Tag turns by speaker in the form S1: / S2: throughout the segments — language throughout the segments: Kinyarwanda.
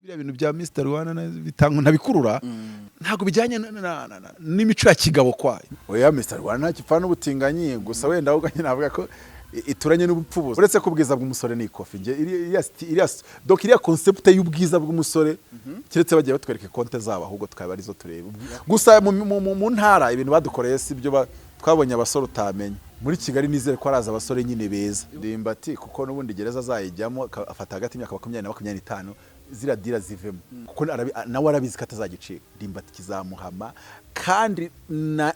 S1: biriya bintu bya Mr. Rwanda bitanga ntabikurura ntago bijyanye n'imico ya kigabo kwayo. Oya Mr. Rwanda kipfana ubutinganyi gusa wenda uganye navuga ko ituranye n'ubupfubuzi uretse ko ubwiza bw'umusore ni ikofi nge donc iriya concept y'ubwiza bw'umusore kiretse bagiye batwereka konte zabo ahubwo twaba arizo tureba gusa mu ntara ibintu badukoreye si byo twabonye abasore utamenye muri Kigali nizere ko araza abasore nyine beza ndimbati kuko nubundi gereza azayijyamo afata hagati y'imyaka 20 na 25 zira dira zivemo kuko nawe arabizi ko atazagicika ndimbati kizamuhama kandi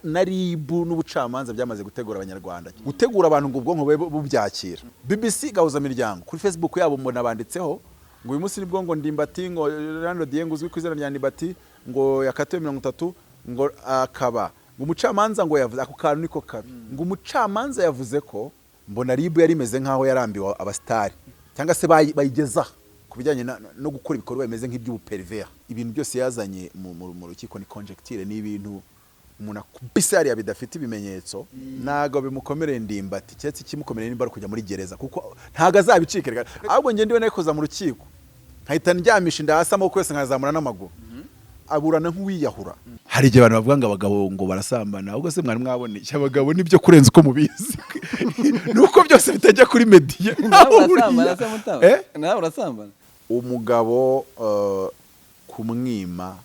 S1: na ribu n'ubucamanza byamaze gutegura abanyarwanda gutegura abantu ngo ubwonko bubyakira. BBC gahuza miryango kuri Facebook yabo mbona banditseho ngo uyu munsi nibwo ngo ndimbati ngo Rando Diengo uzwi ku izina rya ndimbati ngo yakatiwe 30 ngo akaba ngo umucamanza ngo yavuze ako kantu niko kabi ngo umucamanza yavuze ko mbona ribu yari imeze nkaho yarambiwe abastari cyangwa se bayigeza kubijyanye no gukora ibikorwa bimeze nk'iby'ubupervers. Ibintu byose yazanye mu rukiko ni conjecture ni ibintu umuntu akubise yari bidafite ibimenyetso nago bimukomereye ndimbati cyetse kimukomereye nimba kujya muri gereza kuko ntaga azabicikira ahubwo nge ndiwe nakoza mu rukiko nkahita ndyamisha ndahasa amaboko yose nkazamura n'amaguru aburana nk'uwiyahura. Hari igihe abantu bavuga ngo abagabo ngo barasambana ahubwo se mwari mwabone abagabo nibyo kurenza uko mubizi nuko byose bitajya kuri media
S2: nawe urasambana
S1: umugabo kumwima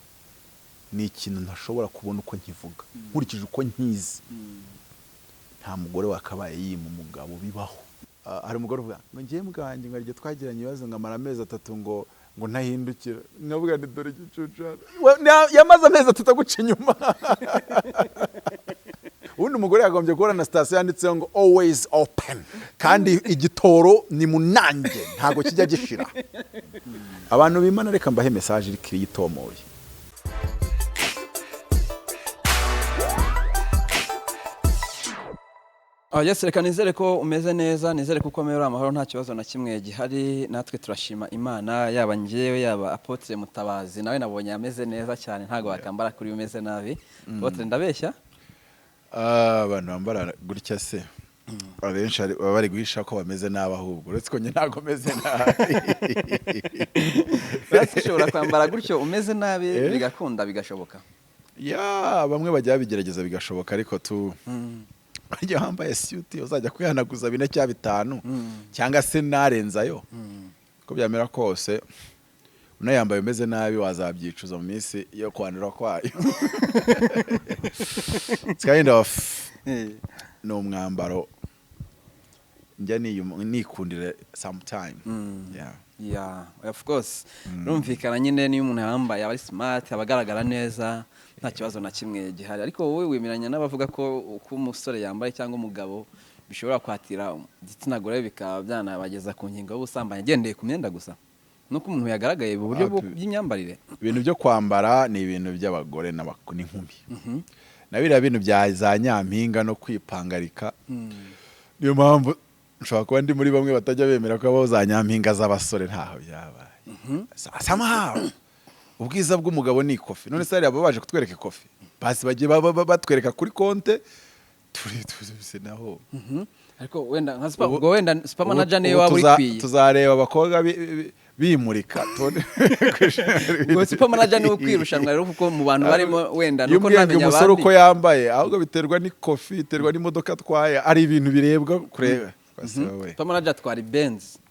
S1: ni ikintu ntashobora kubona uko nkivuga nkurikije uko nkizi nta mugore wakabaye yima umugabo bibaho. Hari umugore uvuga ngo ngiye muganje ngo arije twagiranye ibibazo ngo amara amezi 3 ngo ntahindukira navuga ndi dore gicucara yamaze amezi 3 guca inyuma ubundi umugore yagombye guhora na station yanditseho ngo always open kandi igitoro ni munange ntago kijya gishira. Abantu bimana reka mbahe message iri kiri yitomoye.
S2: Yes, reka nizere ko umeze neza nizere ko ukomeye uri amahoro nta kibazo na kimwe gihari natwe turashima Imana yaba ngewe yaba Apotre Mutabazi nawe nabonye ameze neza cyane ntago wakambara kuri umeze nabi. Apotre ndabeshya
S1: abantu bambara gutya se abenshi bari guhisha ko bameze nabi ahubwo uretse ko nge ntago meze nabi
S2: bashobora kwambara gutyo umeze nabi bigakunda bigashoboka
S1: ya bamwe bajya bigerageza bigashoboka ariko ajya hambaye suit uzajya kwihanaguza 4 cyangwa 5 cyangwa se narenzayo ko byamera kose unayambaye umeze nabi wazabyicuza mu minsi yo kwandura kwayo. It's kind of no mwambaro njya nikundire sometime.
S2: Yeah, of course. Rumvikana nyine niyo umuntu yambaye aba smart abagaragara neza nta kibazo na kimwe gihari ariko wowe wemeranya n'abavuga ko uko umusore yambaye cyangwa umugabo bishobora kwatira igitsina gore bikaba byanabageza ku ngingo y'ubusambanya agendeye ku myenda gusa nuko umuntu yagaragaye mu buryo bw'imyambarire.
S1: Ibintu byo kwambara ni ibintu by'abagore n'inkumi na biriya bintu bya za nyampinga no kwipangarika niyo mpamvu nshobora kuba ndi muri bamwe batajya bemera ko abo za nyampinga z'abasore ntaho byabaye somehow ubwiza bw'umugabo ni ikofi none se ari abo baje kutwereka ikofi basi bagiye batwereka kuri konte turi naho
S2: ariko wenda nka super manager niyo waba urikwiye
S1: tuzareba abakobwa bimurika
S2: ngo super manager ni ukwirushanwa rero kuko mu bantu barimo wenda nuko namenya
S1: umusore uko yambaye ahubwo biterwa n'ikofi biterwa n'imodoka atwaye ari ibintu birebwa kureba
S2: super manager atwara Benz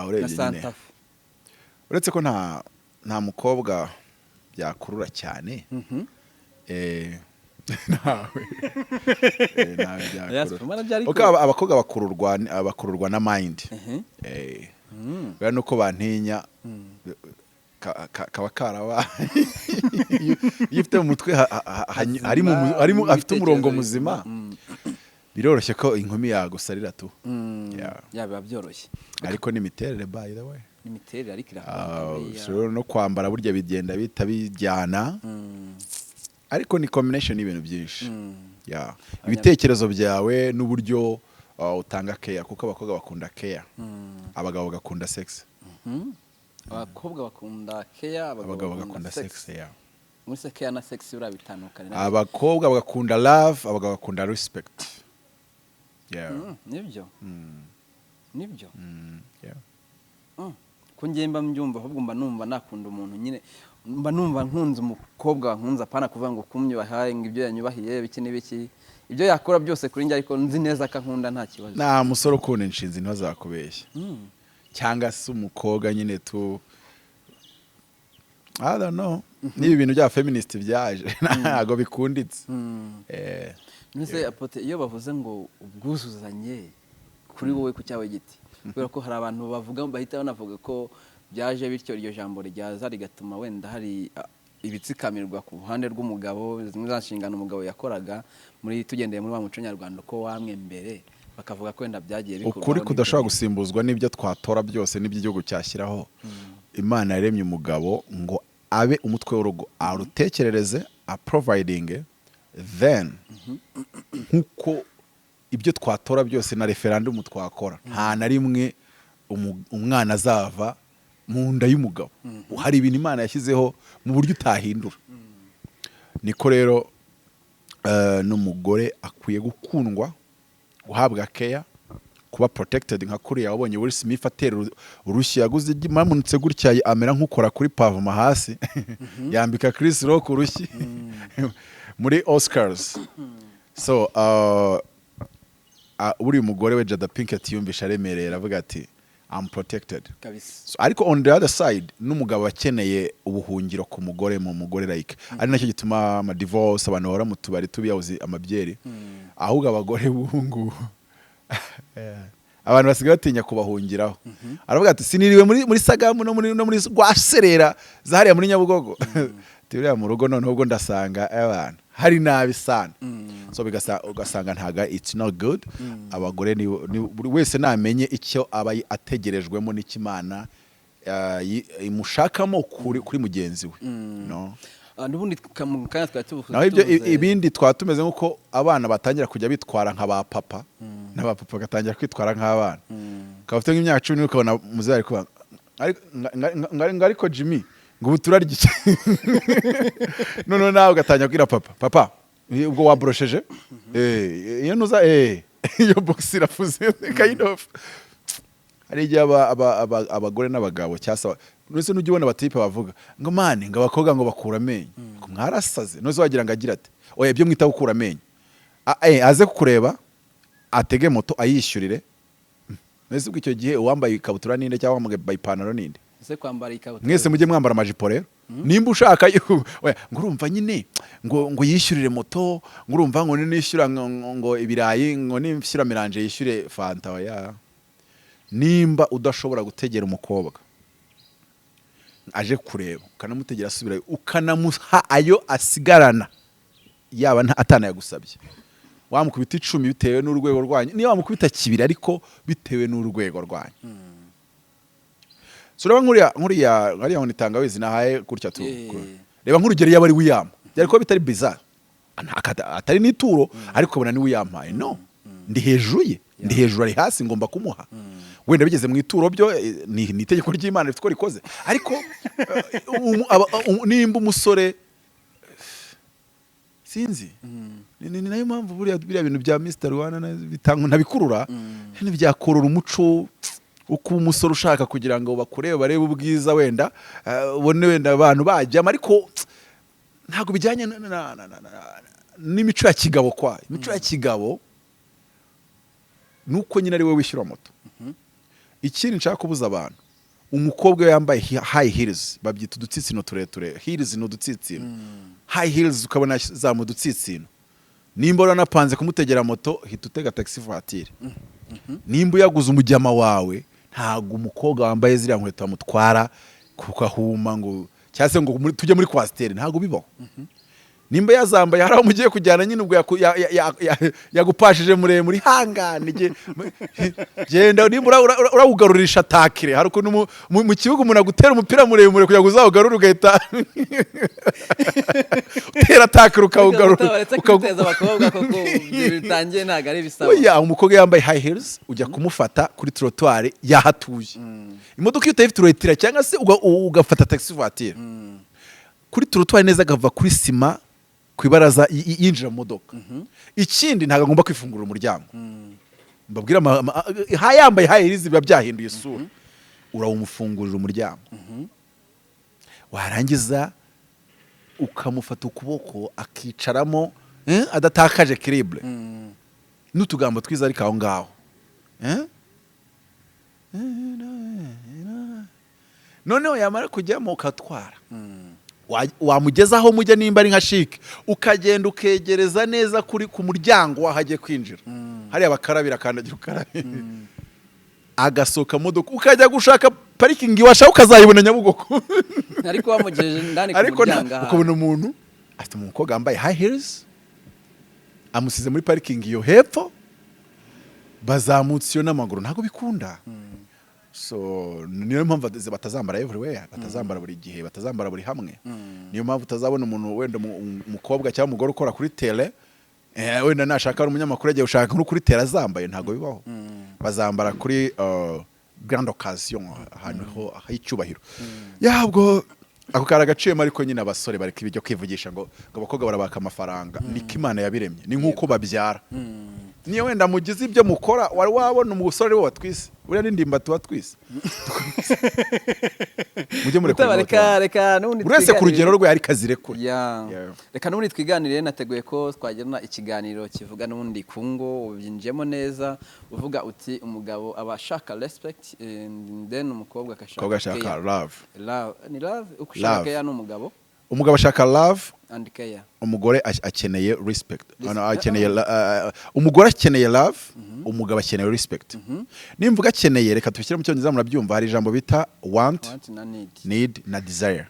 S1: urebye uretse ko nta mukobwa byakurura cyane nawe byakurura abakobwa bakururwa na mind bera nuko bantinya kaba karaba yifite mu mutwe harimo afite umurongo muzima biroroshye ko inkumi yagusarira tu
S2: biba byoroshye
S1: ariko n'imiterere by the way
S2: imiterere ariko
S1: no kwambara burya bigenda bita bijyana ariko ni combination y'ibintu byinshi ibitekerezo byawe n'uburyo utanga care kuko abakobwa bakunda care abagabo bakunda sex
S2: abakobwa bakunda care
S1: abagabo bakunda sex
S2: muri care na sex urabitandukanye
S1: abakobwa bakunda love abagabo bakunda respect
S2: nibyo ko ngemba mbyumva ahubwo mba numva nakunda umuntu nyine mba numva nkunze umukobwa wankunze apana kuvuga ngo kumyubahaye ngo ibyo yanyubahiye biki n'ibiki ibyo yakora byose kuri njye ariko nzi neza ko nkunda nta kibazo
S1: nta musore ukunda inshinzi ntazakubeshya cyangwa se umukobwa nyine tu I don't know niba ibintu bya feminist byaje ntago bikunditse
S2: nise apote iyo bavuze ngo ubwuzuzanye kuri wowe ku cyawe giti kubera ko hari abantu bavuga bahita banavuga ko byaje bityo iryo jambo ryaza rigatuma wenda hari ibitsikamirwa ku ruhande rw'umugabo zimwe zashingana umugabo yakoraga muri tugendeye muri wa muco nyarwanda ko wamwe mbere bakavuga ko wenda byagiye bikorwa
S1: ukuri kudashobora gusimbuzwa n'ibyo twatora byose n'iby'igihugu cyashyiraho Imana yaremye umugabo ngo abe umutwe w'urugo arutekerereze aproviding then nkuko ibyo twatora byose na referendum twakora nta na rimwe umwana azava mu nda y'umugabo hari ibintu Imana yashyizeho mu buryo utahindura niko rero n'umugore akwiye gukundwa guhabwa care kuba protected nka kuriya wabonye Will Smith atera urushyi yaguze mamunutse gutya amera nk'ukora kuri pavoma hasi yambika Chris Rock urushyi muri Oscars so buri mugore we Jada Pinkett yumvisha aremerera avuga ati I'm protected so, ariko on the other side n'umugabo akeneye ubuhungiro ku mugore mu mugore like ari nacyo gituma ama divorce abantu bahora mu tubari tubiyabuze amabyeri ahubwo abagore bungu abantu basigaye batinya kubahungiraho aravuga ati siniriwe muri Sagamu no muri Rwaserera zahariya muri Nyabugogo turiya mu rugo none ubwo ndasanga abantu hari nabi sana so ugasanga ntaga it's not good abagore ni buri wese namenye icyo aba ategerejwemo n'ikimana imushakamo kuri mugenzi we no
S2: nubundi kandi twatuvuga
S1: naho ibyo ibindi twatumeze nkuko abana batangira kujya bitwara nka ba papa n'abapapa gatangira kwitwara nk'abana kafite nk'imyaka 10 ukabona muzari kuba ariko Jimmy ngo buturarye iki none nawe ugatangira kwira papa ubwo wabrosheje iyo nuza iyo box irafuze kind of hari igihe abagore n'abagabo cyasa nose n'ujye ubona batipe bavuga ngo mane ngo abakobwa ngo bakura amenyo mwarasaze nose wagira ngo agira ati oya byo mwita gukura amenyo aze kukureba atege moto ayishyurire nese icyo gihe uwambaye ikabutura ninde cyangwa wambaye ipantaro ninde
S2: ese kwambara ikabutura
S1: mwese mujye mwambara amajipo rero nimba ushaka oya ngo urumva nyine ngo yishyurire moto ngo urumva ngo nishyura ngo ibirayi ngo nishyura miranje yishyure fanta oya nimba udashobora gutegera umukobwa aje kureba ukanamutegera asubirayo ukanamuha ayo asigarana yaba atanayagusabye wamukubita 10 bitewe n'urwego rwanyu niyo wamukubita 2 ariko bitewe n'urwego rwanyu so reba nkuriya nitangawezi nahaye gutya tu reba nk'urugero yaba ari wiyama byari ko bitari bizarre atari n'ituro ariko ubona ni wiyampaye no ndi hejuru ari hasi ngomba kumuha wenda bigeze mu ituro byo ni itegeko ry'Imana rifite ko rikoze ariko nimba umusore sinzi ni nayo mpamvu buriya bintu bya Mr. Rwanda bitanga ntabikurura n'ibyakorora umuco uko umusore ushaka kugira ngo bakurebe barebe ubwiza wenda ubone wenda abantu bajyama ariko ntago bijyanye n'imico ya kigabo kwa imico ya kigabo nuko nyine ari we wishyura moto ikindi nshaka kubuza abantu umukobwa yambaye high heels babyita udutsitsino tureture heels no dutsitsino high heels ukabona za mu dutsitsino nimba uranapanze kumutegera moto hita utega taxi voiture nimba yaguze umujyama wawe ntago umukobwa wambaye ziriya nkweto amutwara kukahuma ngo cyase ngo tujye muri kwasteri ntago bibaho nimba yazambaye haraho mugiye kujyana nyine ubwo yagupashije muremure hangane genda nimba urawugarurisha takire hari ukuntu mu kibuga umuntu agutera umupira muremure kugira ngo uzawugarure ugahita utera takire ukawugarura
S2: ukaguteza abakobwa koko bitangiye ntago ari bisaba
S1: oya umukobwa yambaye high heels ujya kumufata kuri trottoir yahatuye imodoka iyo utayifite uretira cyangwa se ugafata taxi voiture kuri trottoir neza agava kuri sima kwibaraza yinjira mu modoka ikindi ntago agomba kwifungura umuryango mbabwira yambaye high heels biba byahinduye isura urawumufungurira umuryango warangiza ukamufata ukuboko akicaramo adatakaje equilibre n'utugambo twiza ariko aho ngaho noneho yamara kujyamo ukatwara wamugezaho mujya nimba ari nka shike ukagenda ukegereza neza ku muryango wahagiye kwinjira hariya bakarabira kandagira ukarabe agasoka modoka ukajya gushaka parikingi washaka ukazayibona Nyabugogo
S2: ariko wamugejeje ndani ku muryango
S1: aha ukabona umuntu afite umukobwa wambaye high heels amusize muri parikingi yo hepfo bazamutse yo n'amaguru ntago bikunda so niyo mpamvu batazambara everywhere batazambara buri gihe batazambara buri hamwe niyo mpamvu utazabona umuntu wenda umukobwa cyangwa umugore ukora kuri tele wenda nashaka ari umunyamakuru agiye ushaka no kuri tele azambaye ntago bibaho bazambara kuri grande occasion ahantu ho h'icyubahiro yabwo ako kara gaciyemo ariko nyine abasore bari kibijyo kwivugisha ngo abakobwa barabaka amafaranga niko Imana yabiremye ni nkuko babyara niyo wenda mugize ibyo mukora wari wabona umusore we watwise uriya n'indimbati watwise mujye murekura
S2: reka n'ubundi
S1: uretse ku rugero rwe ari kazire kure
S2: reka n'ubundi twiganire nateguye ko twagirana ikiganiro kivuga n'ubundi kungo ubyinjemo neza uvuga uti umugabo abashaka respect and then umukobwa
S1: akashaka love
S2: ni love ushaka ya n'umugabo
S1: ashaka love
S2: and care
S1: umugore akeneye respect akeneye umugore akeneye love umugabo akeneye respect nimvuga akeneye reka tubishyire mu cyongereza murabyumva hari ijambo bita want need na desire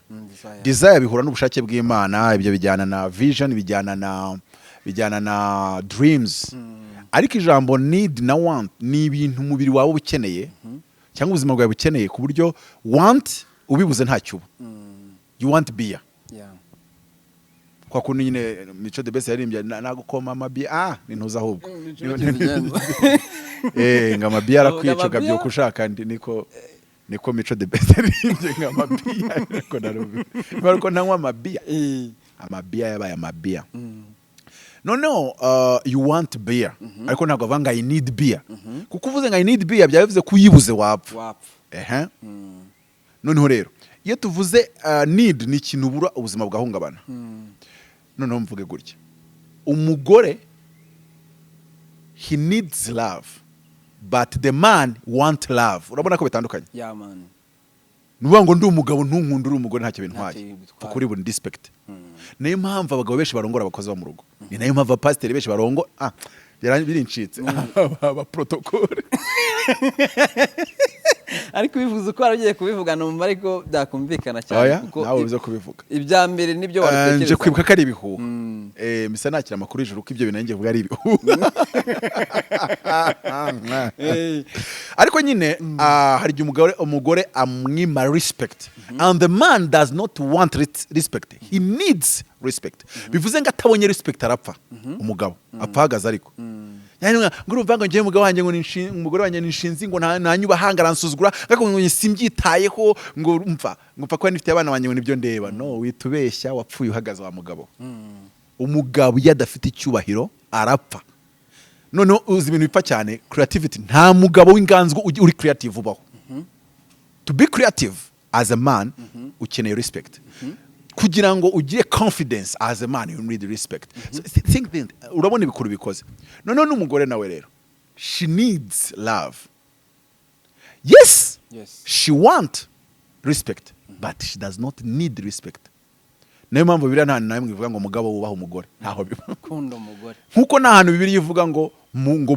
S1: desire bihura n'ubushake bw'Imana ibyo bijyana na vision bijyana na dreams ariko ijambo need na want ni ibintu umubiri wawe ukeneye cyangwa ubuzima bwawe bukeneye ku buryo want ubibuze nta cyuba you want beer kwa kundi nyine Mico the Best yaririmbye nagukoma amabia ni ntuza ahubwo ngamabia arakwicuga byo kushaka ndi niko Mico the Best yaririmbye ngamabia ariko naruko ntanywa amabia yabaye amabia no you want beer ariko ntabwo avanga I need beer kuko uvuze ngo I need beer byabivuze kuyibuze wapfa noneho rero iyo tuvuze need ni ikintu ubura ubuzima bwahungabana noneho mvuge gutya umugore he needs love but the man want love urabona ko bitandukanye nuvuga ngo ndi umugabo ntunkunda uri umugore ntacyo bintwaye kuko uri buri respect niyo mpamvu abagabo benshi barongora abakozi bo mu rugo ni nayo mpamvu abapasiteri benshi barongo birincitse aba protocole
S2: ariko bivuze uko waragiye kubivuga numva ariko byakumvikana cyane
S1: kuko nawe ubizo kubivuga
S2: ibya mbere nibyo watekereza
S1: nje kwibuka ko ari ibihuha misa nakira amakuru y'ijuru ko ibyo binenge vuga ari ibihuha ariko nyine hari igihe umugore amwima respect and the man does not want respect he needs respect bivuze ngo atabonye respect arapfa umugabo apfa hagaze ariko ngo urumva ngo ngiye umugabo wanjye ngo umugore wanjye nishinzi ngo ntanyubahanga aransuzugura ariko ngo simbyitayeho ngo umva ko nifite abana banjye ngo nibyo ndeba no witubeshya wapfuye uhagaze wa mugabo umugabo yadafite icyubahiro arapfa none uzi ibintu bipfa cyane creativity nta mugabo w'inganzwa uri creative ubaho to be creative as a man ukeneye respect kugira ngo ugire confidence as a man you need respect so think urabona ibikuru bikoze none n'umugore nawe rero she needs love yes she want respect but she does not need respect nayo mpamvu bibiri nta namwe ivuga ngo umugabo wubaha umugore ntaho
S2: kunda umugore
S1: nkuko nta hantu bibiri ivuga ngo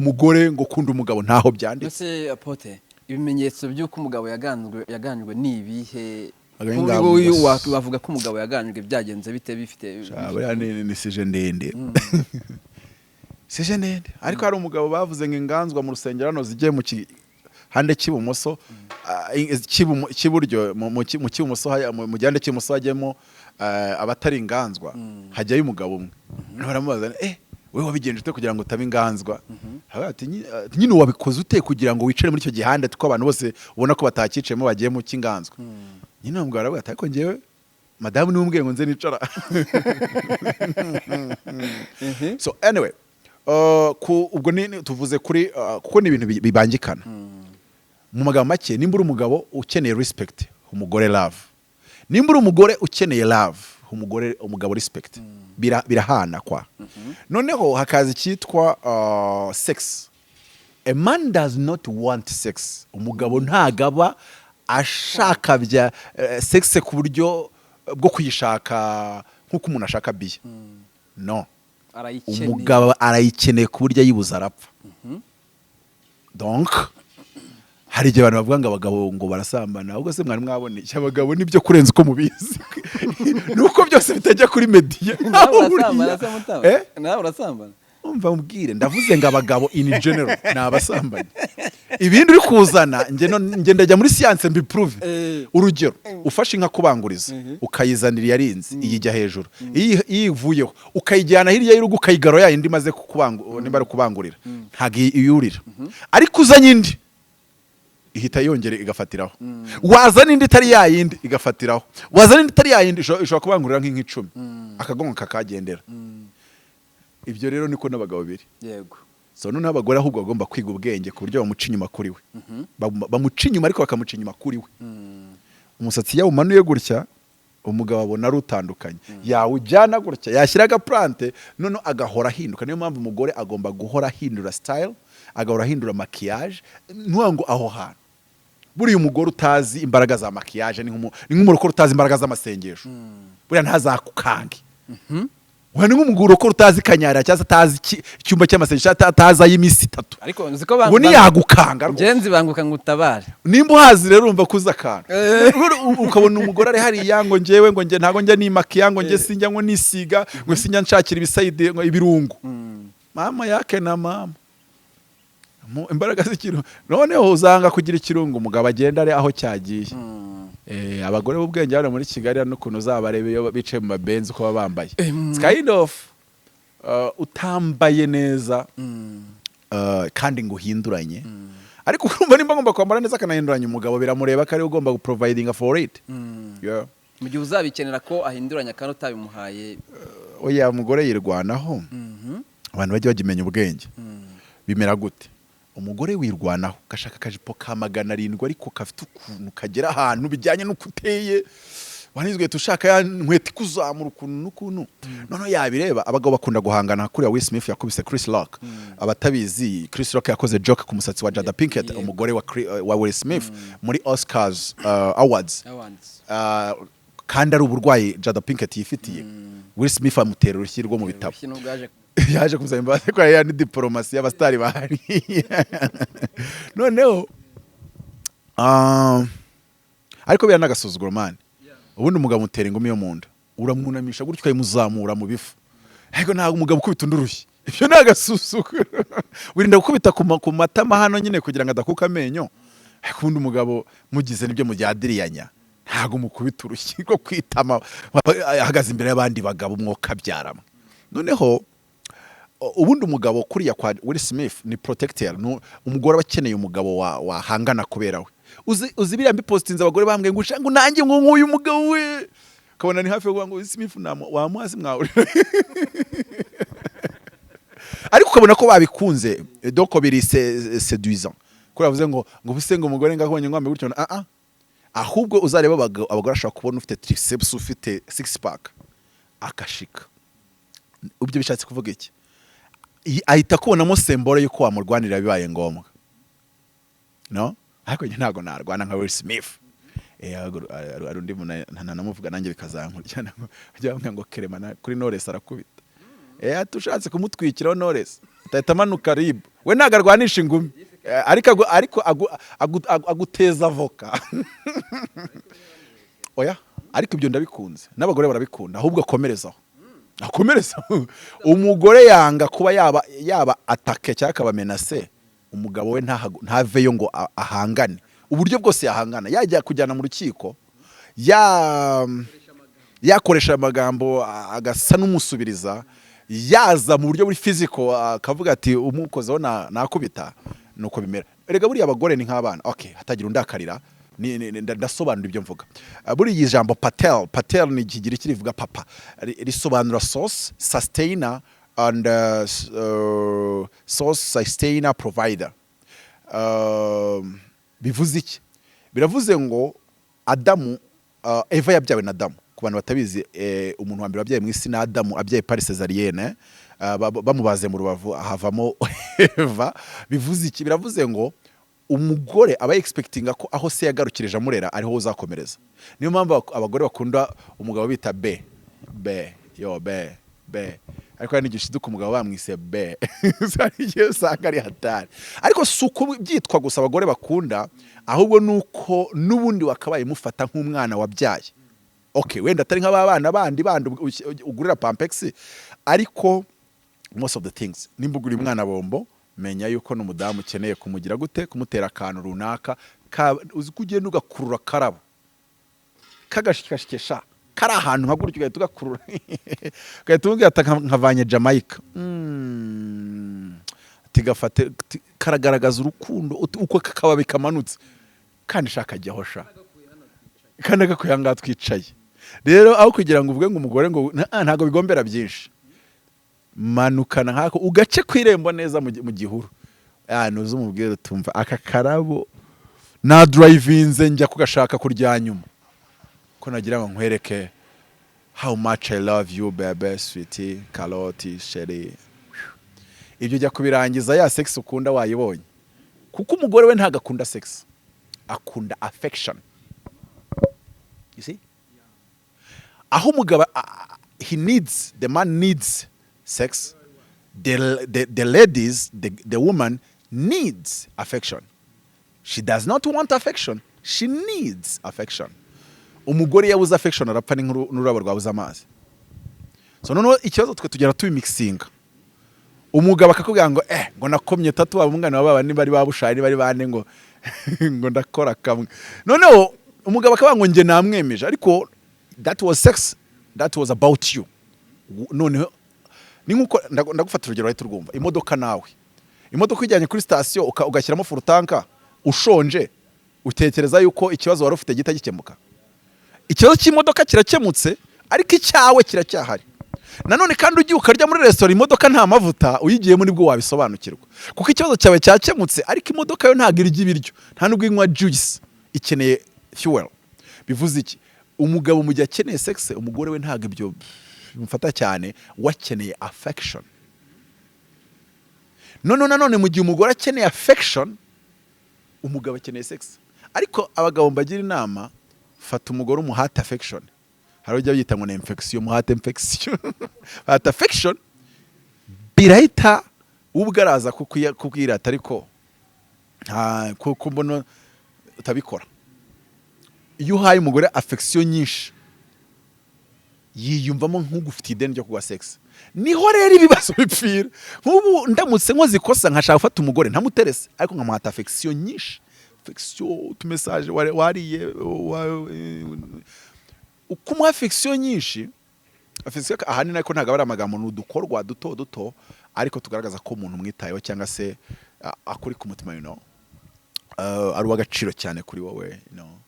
S1: mugore ngo kunda umugabo ntaho byanditse
S2: ese apote ibimenyetso by'uko umugabo yaganjwe ni ibihe bavuga ko umugabo yaganjwe byagenze bite bifite
S1: ni sije ndende sije ndende ariko hari umugabo bavuze ngo inganzwa mu rusengero hano zigiye mu hande cy'ibumoso cy'iburyo mu cy'ibumoso mu gihande cy'ibumoso hajyemo abatari inganzwa hajyayo umugabo umwe baramubaza wewe wabigenje ute kugira ngo utabe inganzwa nyine wabikoze ute kugira ngo wicare muri icyo gihande tuko abantu bose ubona ko batakicemo bagiye mu cy'inganzwa nyine ntabwo aravuga ariko ngewe madamu niwe ngo nze nicara so anyway ubwo tuvuze kuri kuko ni ibintu bibangikana mu magambo make nimba uri umugabo ukeneye respect umugore love, nimba uri umugore ukeneye love umugabo respect, birahana kwa. Noneho hakaza icyitwa sex. A man does not want sex. Umugabo ntagaba ashaka bya sex ku buryo bwo kuyishaka nkuko umuntu ashaka biya. No. Umugabo arayikeneye ku buryo yibuza arapfa. Donc hari igihe abantu bavuga ngo abagabo ngo barasambana, ahubwo se mwari mwabonye abagabo nibyo kurenza uko mubizi. Nuko byose bitajya kuri media.
S2: Nawe urasambana.
S1: Umva umbwire, ndavuze ngo abagabo in general nabasambanye. Ibindi uri kuzana nge ndajya muri science mbiprove. Urugero ufashe inka kubanguriza ukayizanira yarinze iyijya hejuru, iyivuyeho ukayijyana hirya y'urugo ukayigaro ya indi maze kubangurira ntago iyurira, ariko uzanye indi ihita yongere igafatiraho. Wazana indi itari yayindi igafatiraho, wazana indi itari yayindi ishobora kubangurira nk'icumi akagongo kakagendera. Ibyo rero niko n'abagabo biri.
S2: Yego.
S1: So none abagore ahubwo bagomba kwiga ubwenge ku buryo bamuca inyuma kuri we. Bamuca inyuma ariko bakamuca inyuma kuri we. Umusatsi yawe umanuye gutya umugabo abona ari utandukanye. Yawe ujyana gutya yashyira agaplante none agahora ahinduka. Niyo mpamvu umugore agomba guhora ahindura style, agahora ahindura maquillage, ntuango aho hantu. Buriya umugore utazi imbaraga za maquillage ni nk'umurokore utazi imbaraga z'amasengesho. Buriya ntazakukange. Wani nk'umuguro ko utazi kanyara cyangwa atazi icyumba cy'amasengesho atazi ay'imisi 3.
S2: Ariko nziko banga.
S1: Uboni yagukanga rwose.
S2: Ngenzi banguka ngutabare.
S1: Nimba uhazi rero urumva kuza kana. Ukabona umugore ari hari yango njewe ngo nje ntago njya nimaki yango nje sinjya ngo nisiga ngo sinjya nshakira ibisayide ngo ibirungu. Mama yake na mama. Imbaraga z'ikirungu. Noneho uzanga kugira ikirungu umugabo agenda ari aho cyagiye. Abagore b'ubwenge hano muri Kigali no kuno zabarebe yo bicaye mu mabenzi uko babambaye. It's kind of utambaye neza kandi ngo uhinduranye. Ariko urumva nimba ngomba kwambara neza kanahinduranye umugabo biramureba kari ugomba guproviding for it. Yeah.
S2: Mu gihe uzabikenera ko ahinduranya kandi utabimuhaye.
S1: Oya umugore yirwanaho. Abantu bajye bagimenya ubwenge. Bimera gute? Umugore wirwanaho gashaka kajipo ka 700 ariko kafite ukuntu kagera ahantu bijyanye no kuteye, wanizwe tushaka ya nkwete kuzamura ukuntu n'ukuntu. None yabireba abagabo bakunda guhangana kuri Will Smith yakubise Chris Rock. Abatabizi Chris Rock yakoze joke ku musatsi wa Jada Pinkett umugore wa Will Smith muri Oscars Awards. Kandi ari uburwayi Jada Pinkett yifitiye. Will Smith amutera urushyirwa mu bitabo. Yaje kumsaba imbabazi ko ya ni diplomasi y'abastari bahari. Noneho ariko bya nagasuzuguro man. Ubundi umugabo mutera ingumi yo munda uramwunamisha gutyo ukayimuzamura mu bifu, ariko ntago umugabo ukubita undurushye. Ibyo nagasuzuguro. Wirinda gukubita ku matama hano nyine kugira ngo adakuka amenyo, ariko ubundi umugabo mugize nibyo mujyadiriyanya ntago mukubita urushyi rwo kwitama ahagaze imbere y'abandi bagabo mwoka byarama. Noneho ubundi umugabo kuriya kwa Will Smith ni protector. Umugore abakeneye umugabo wahangana kubera we. Uzi biriya mbipostinze abagore bambwiye ngo nanjye ngo nk'uyu mugabo we kabona ni hafi yo ngo Will Smith wa mwasi mwawe. Ariko ukabona ko babikunze doko biri séduisant. Kuri avuze ngo buse ngo umugore ngakubonye ngwambe gutyo ahubwo uzareba abagore ashaka kubona ufite triceps ufite six pack akashika. Ubyo bishatse kuvuga iki? Ahita kubonamo sembole yuko wamurwanira bibaye ngombwa. No? Ariko ntago narwana nka Will Smith. Arundi nanamuvuga nanjye bikazankurya ngo kerema kuri Knowless arakubita. Tushatse kumutwikiraho Knowless. Atahita manuka rib. We nagarwanisha ingumi. Ariko aguteza avoka. Oya, ariko ibyo ndabikunze. N'abagore barabikunda ahubwo akomerezaho. Umugore yanga kuba yaba atake cyangwa akabamenase, umugabo we ntaveyo ngo ahangane. Uburyo bwose yahangana yajya kujyana mu rukiko yakoresha amagambo agasa n'umusubiriza, yaza mu buryo buri physical akavuga ati umukozeho nakubita nuko bimera. Erega buriya abagore ni nk'abana. Okay, hatagira undakarira ndasobanura ibyo mvuga. Buri ijambo patel ni ikigira kirivuga papa risobanura source sustainer and source sustainer provider. bivuze iki? Biravuze ngo Adamu, Eva yabyawe na Adamu. Ku bantu batabizi, umuntu wa mbere wabyaye mu isi na Adamu, abyaye par césarienne, bamubaze mu rubavu havamo Eva. Bivuze iki? Biravuze ngo umugore aba expectinga ko aho se yagarukirije amurera ariho uzakomereza. Niyo mpamvu abagore bakunda umugabo bita be ariko nigishiduka umugabo bamwise be sariye usanga ari hatari. Ariko suko byitwa gusa abagore bakunda, ahubwo nuko nubundi wakabaye mufata nk'umwana wabyaye. Okay, wenda atari nk'abana bandi ugurira Pampex, ariko most of the things nimba ugura umwana bombo, menya yuko n'umudamu ukeneye kumugira gute, kumutera akantu runaka, uzi kugenda ugakurura karabo kagashikashikesha kari ahantu nkagurutse ugahita ugakurura ugahita ubwira nkavanye Jamaica tigafate karagaragaza urukundo uko kakababi kamanutse kandi shaka jyaho sha kandi agakuyanga twicaye. Rero aho kugira ngo uvuge ngo umugore ngo ntago bigombera byinshi, manukana nkako ugace kwirembo neza mu gihuru, nuzo umubwire tumva aka karabo na drivinze njya kugashaka kurya nyuma ko nagira ngo nkwereke how much I love you baby sweetie Karoti chérie. Ibyo jya kubirangiza ya sex ukunda wayibonye, kuko umugore we ntago akunda sex, akunda affection. You see? Aho umugabo the man needs sex, the ladies, the woman needs affection. She does not want affection, she needs affection. Umugore yabuze affection arapfa n'ururabo rwabuze amazi. So noneho ikibazo twe tugera tubimixinga. Umugabo akakubwira ngo ngo nakomye tatu abungana baba ni bari babushari bari bane ngo ngo ndakora kamwe. Noneho umugabo akaba ngo nge namwemeje, ariko that was sex, that was about you. Noneho ni nkuko ndagufata urugero ahita urwumva. Imodoka nawe, imodoka ijyanye kuri station ugashyiramo furutanka, ushonje utekereza yuko ikibazo wari ufite gita gikemuka. Ikibazo cy'imodoka kirakemutse, ariko icyawe kiracyahari. Nanone kandi ugiye ukarya muri restaurant imodoka nta mavuta, uyigiyemo nibwo wabisobanukirwa. Kuko ikibazo cyawe cyakemutse, ariko imodoka yo ntago irya ibiryo, nta nubwo inywa juice, ikeneye fuel. Bivuze iki? Umugabo mu gihe akeneye sex, umugore we ntago ibyo bimufata cyane, wakeneye affection. Nanone mu gihe umugore akeneye affection, umugabo akeneye sex. Ariko abagabo mbagira inama, fata umugore umuhate affection. Hari ujya byita ngo infection, umuhate infection. Fata affection birahita ubwaraza kukubwira ariko kuko mbona utabikora. Iyo uhaye umugore affection nyinshi, yiyumvamo nk'ugufite ideni ryo kuwa sex. Niho rero ibibazo bipfira. Nk'ubu ndamutse nkoze ikosa nkashaka gufata umugore ntamuterese, ariko nkamuhata affection nyinshi, affection tu message wariye ukumuha affection nyinshi. Affection ahanini ariko ntago ari amagambo n'udukorwa duto ariko tugaragaza ko umuntu mwitayeho cyangwa se akuri ku mutima, you know, ari wagaciro cyane kuri wowe, you know.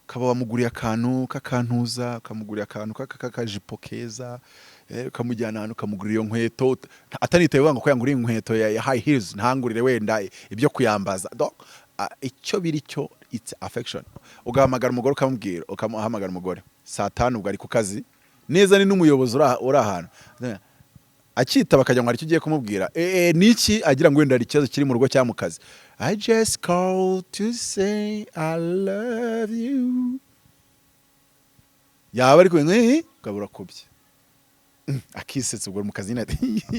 S1: Kaba wamuguriye akantu kakantuza, kamuguriye akantu kakajipo keza, kamujyana ahantu kamugurira iyo nkweto, atanitaye wanga ko yanguriye inkweto ya high heels, ntangurire wenda ibyo kuyambaza. Donc icyo biri cyo it's affection. Ugahamagara umugore ukamubwira, ukamuhamagara umugore saa 5 ubwo ari ku kazi neza, ni n'umuyobozi uri ahantu akita bakajya ngo ari cyo ugiye kumubwira, niki agira ngo wenda ari ikibazo kiri mu rugo cyangwa mu kazi. I just called to say I love you. Yaba ari kwe gabura kubye akisetsa ubwo mu kazi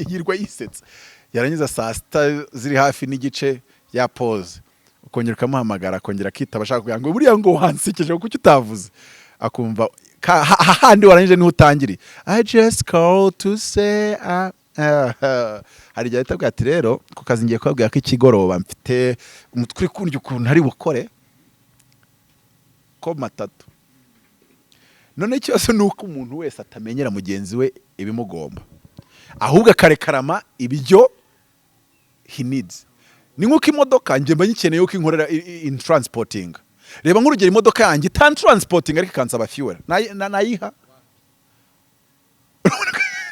S1: yirwa yisetsa, yarangiza saa 6 ziri hafi n'igice ya pause, ukongera ukamuhamagara akongera akita bashaka kugira ngo buriya ngo wansekeje kuko utavuze, akumva handi warangije niho utangiri. I just called to say hari igihe atabwa ati rero ku kazi ngiye kubabwira ko ikigoroba mfite umutwe kundya ukuntu ari bukore ko matatu. None ikibazo nuko umuntu wese atamenyera mugenzi we ibimugomba, ahubwo akarekarama ibyo he needs. Ni nkuko imodoka njye mba nyikeneye uko inkorera in transporting. Reba nk'urugero imodoka yanjye tan transporting ariko kansaba fuel nayiha.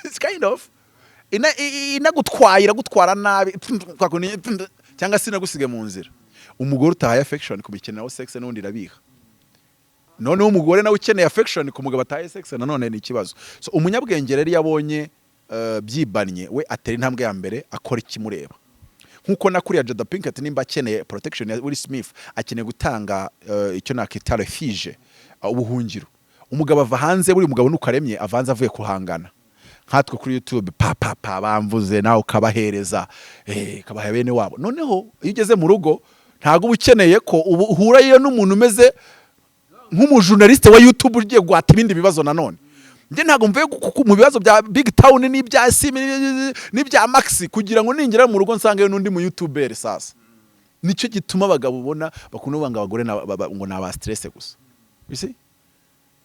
S1: It's kind of inagutwaye iragutwara nabi cyangwa se inagusige mu nzira. umugore utahaye affection kubikeneraho sex n'undi irabiha noneho umugore nawe ukeneye affection ku mugabo atahaye sex nanone ni ikibazo. So umunyabwenge rero yabonye byibanye we atera intambwe ya mbere akora ikimureba nkuko nakuriya Jada Pinkett nimba akeneye protection ya Will Smith akeneye gutanga icyo nakita refuge ubuhungiro. Umugabo ava hanze buri mugabo nukaremye avanze avuye kuhangana nkatwe kuri YouTube pa bamvuze nawe ukabahereza kabaha bene wabo. Noneho iyo ugeze mu rugo ntago ubukeneye ko uhurayo n'umuntu umeze nk'umujournaliste wa YouTube ugiye gwata ibindi bibazo nanone. Nje ntago mvuye mu bibazo bya BigTown n'ibya Sim n'ibya Max kugira ngo ningera mu rugo nsangayo n'undi mu YouTuber sasa. Nicyo gituma abagabo ubona bakunda banga abagore ngo naba stress gusa. Bisi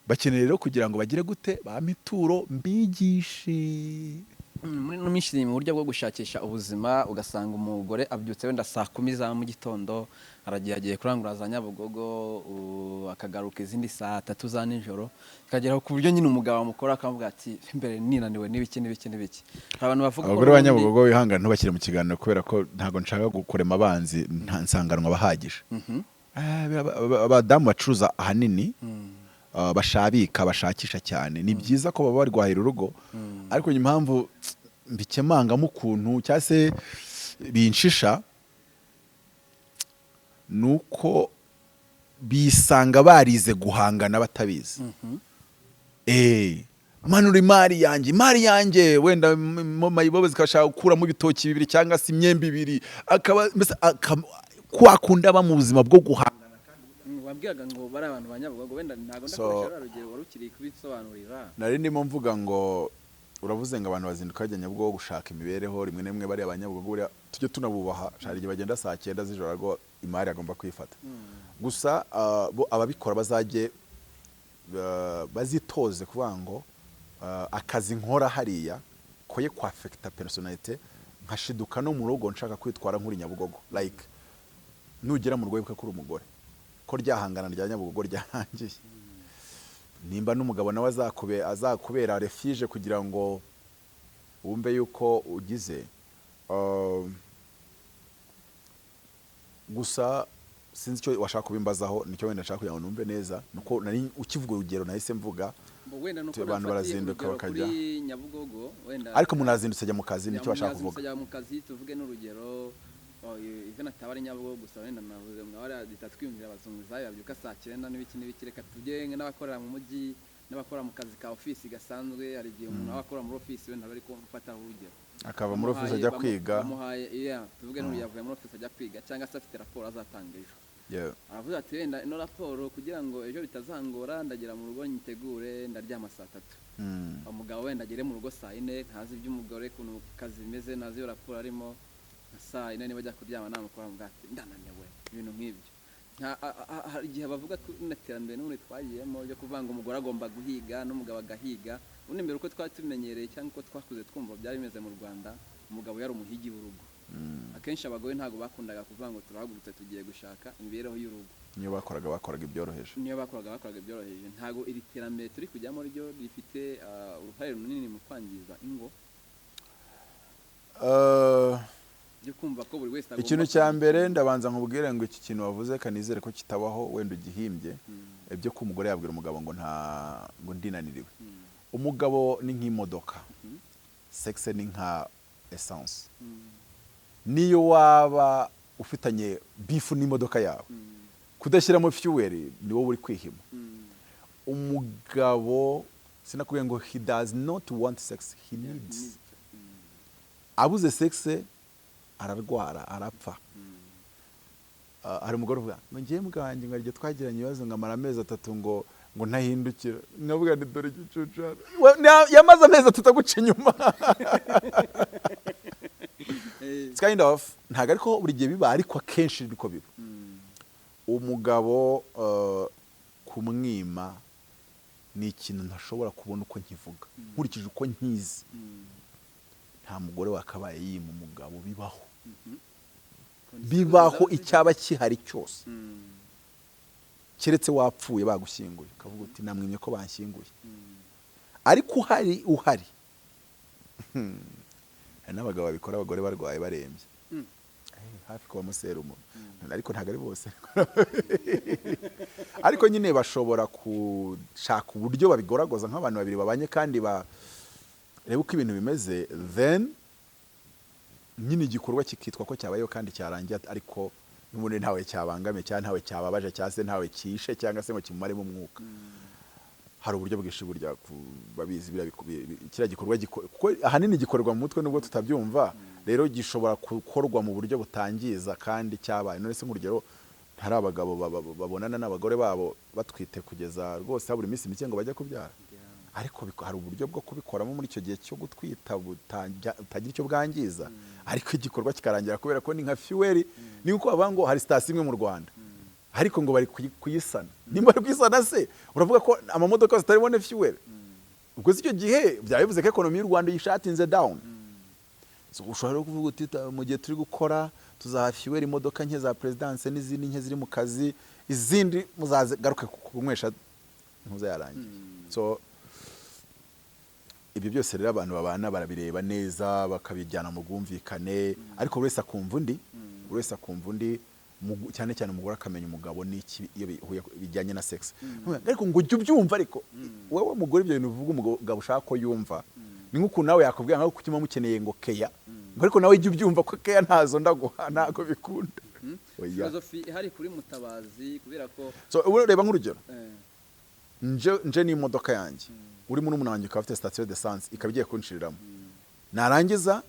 S1: bakeneye rero kugira ngo bagire gute ba mituro mbigishi.
S2: Muri no mishiri mu buryo bwo gushakisha ubuzima ugasanga umugore abyutse wenda saa 10 za mu gitondo aragiye kurangura za Nyabugogo akagaruka izindi saa 3 za nijoro kageraho ku buryo nyine umugabo amukora akavuga ati imbere ninaniwe n'ibiki. Abantu bavuga ko
S1: abagore ba Nyabugogo wihangana ntubakire mu kiganiro kubera ko ntago nshaka gukurema abanzi nsanganwa bahagije. Abadamu bacuruza ahanini bashabika bashakisha cyane ni byiza ko baba bari guhahira urugo ariko impamvu mbikemangamo ukuntu cyase binshisha nuko bisanga barize guhangana batabizi. Manuri mari yanjye wenda mayibobe zikashaka gukuramo ibitoki bibiri cyangwa se imyembe ibiri akaba kwakunda ba mu buzima bwo guhangana.
S2: Wabwiraga ngo bari abantu banyabugogo wenda ntago ndakoresha urugero warukiri kubisobanurira.
S1: Nari ndimo mvuga ngo uravuze ngo abantu bazinduka bajya Nyabugogo gushaka imibereho rimwe nemwe bari abanyabugogo tujye tunabubaha shari bagenda saa 9 z'ijoro ago imari agomba kwifata. Gusa ababikora bazaje bazitoze kuvuga ngo akazi nkora hariya koye kwa affecta personality nkashiduka no mu rugo nshaka kwitwara nkuri Nyabugogo like nugera mu rwego kuri umugore ko ryahangana rya Nyabugogo ryarangiye nimba n'umugabo nawe azakubera refuge kugira ngo wumve yuko ugize gusa sinzi icyo washaka kubimbazaho nicyo wenda nshaka kugira ngo numve neza nuko nari ukivuga urugero nahise mvuga abantu barazinduka bakajya
S2: Nyabugogo wenda
S1: ariko munazindutse ajya mu kazi nicyo washaka kuvuga
S2: ajya mu kazi tuvuge n'urugero even atabari Nyabugogo gusa wenda navuze mwabara ditatwiyumvira abazunguzayi babyuka saa 9 n'ibiki reka tugenge n'abakorera mu mujyi n'abakora mu kazi ka office gasanzwe hari gihe umuntu abakora mu office wenda bari kumfata urugero
S1: akava muri office ajya kwiga
S2: tuvuge n'uri yavuye muri office ajya kwiga cyangwa se afite raporo azatanga ejo aravuze ati wenda ino raporo kugira ngo ejo bitazangora ndagira mu rugo nyitegure ndaryama saa 3 umugabo wenda agere mu rugo saa 4 ntazi iby'umugore kuntu kazi bimeze ntazi iyo raporo arimo saa 4 niba ajya kuryama namukora mu bwate ndananiwe ibintu nk'ibyo hari igihe bavuga ko n'iterambere n'umuntu twagiyemo ryo kuvanga umugore agomba guhiga n'umugabo agahiga undi mbere uko twari tumenyereye cyangwa uko twakuze twumva byari bimeze mu Rwanda umugabo yari umuhigi w'urugo akenshi abagore ntago bakundaga kuvuga ngo turahagurutse tugiye gushaka imibereho y'urugo
S1: niyo bakoraga ibyoroheje
S2: ntago iri terambere turi kujyamo ryo rifite uruhare runini mu kwangiza ingo
S1: ikintu cya mbere ndabanza nkubwire ngo iki kintu wavuze kanizere ko kitabaho wenda ugihimbye ibyo ko umugore yabwira umugabo ngo ngo ndinaniriwe. Umugabo ni nk'imodoka sex ni nka essence niyo waba ufitanye bifu n'imodoka yawe kudashyiramo fuel ni wowe uri kwihima. Umugabo sinakubwiye ngo he does not want sex, he needs. Abuze sex ararwara arapfa. Hari umugore uvuga ngo ngiye muganje ngo arije twagiranye ibibazo ngamara amezi 3 ngo ntahindukira ngavuga ni dore gicucara yamaze amezi 3 guca inyuma. It's kind of ntago ariko buri gihe biba ariko akenshi biko biba. Umugabo kumwima ni ikintu ntashobora kubona uko nkivuga nkurikije uko nkizi. Nta mugore wakabaye yima umugabo bibaho icyaba kihari cyose keretse wapfuye bagushyinguye kavuga uti namwimye ko banshyinguye ariko uhari hari n'abagabo babikora abagore barwaye barembye hafi kuba serumu ariko ntago ari bose ariko nyine bashobora gushaka uburyo babigoragoza nk'abantu babiri babanye kandi reba uko ibintu bimeze, then nyine igikorwa kikitwa ko cyabayeho kandi cyarangiye, ariko n'ubundi ntawe cyabangamiye cyangwa ntawe cyababaje cyangwa se ntawe kishe cyangwa se ngo kimumaremo umwuka. Hari uburyo bwinshi burya babizi kiriya gikorwa kuko ahanini gikorwa mu mutwe nubwo tutabyumva, rero gishobora gukorwa mu buryo butangiza kandi cyabaye. None se nk'urugero hari abagabo babonana n'abagore babo batwite kugeza rwose buri minsi mike ngo bajya kubyara, ariko hari uburyo bwo kubikoramo muri icyo gihe cyo gutwita butagira icyo bwangiza, ariko igikorwa kikarangira kubera ko ni nka fuel. Ni uko bavuga ngo hari sitasiyo imwe mu Rwanda ariko ngo bari kuyisana. Nimba bari kuyisana se uravuga ko amamodoka yose ataribone fuel? Ubwo icyo gihe byaba bivuze ko ekonomi y'u Rwanda yishatinze down. So ushobora kuvuga uti mu gihe turi gukora tuzaha fuel imodoka nke za presidence n'izindi nke ziri mu kazi, izindi muzagaruke kunywesha ntuzayarangiye. So ibyo byose rero abantu babana barabireba neza bakabijyana mu bwumvikane, ariko buri wese akumva undi, cyane cyane umugore akamenya umugabo n'iki iyo bijyanye na sex. Ariko ngo ujye ubyumva, ariko wowe mugore ibyo bintu uvuga umugabo ushaka ko yumva ni nk'ukuntu nawe yakubwira nkaho kutima mukeneye ngo keya, ariko nawe ujye ubyumva ko keya ntazo ndaguha, ntago bikunda.
S2: Filozofi ihari kuri Mutabazi kubera ko
S1: so ureba nk'urugero nje n'imodoka yanjye uri muri umuntu wanjye ukaba afite station d'essence ikaba igiye kunshiriramo, narangiza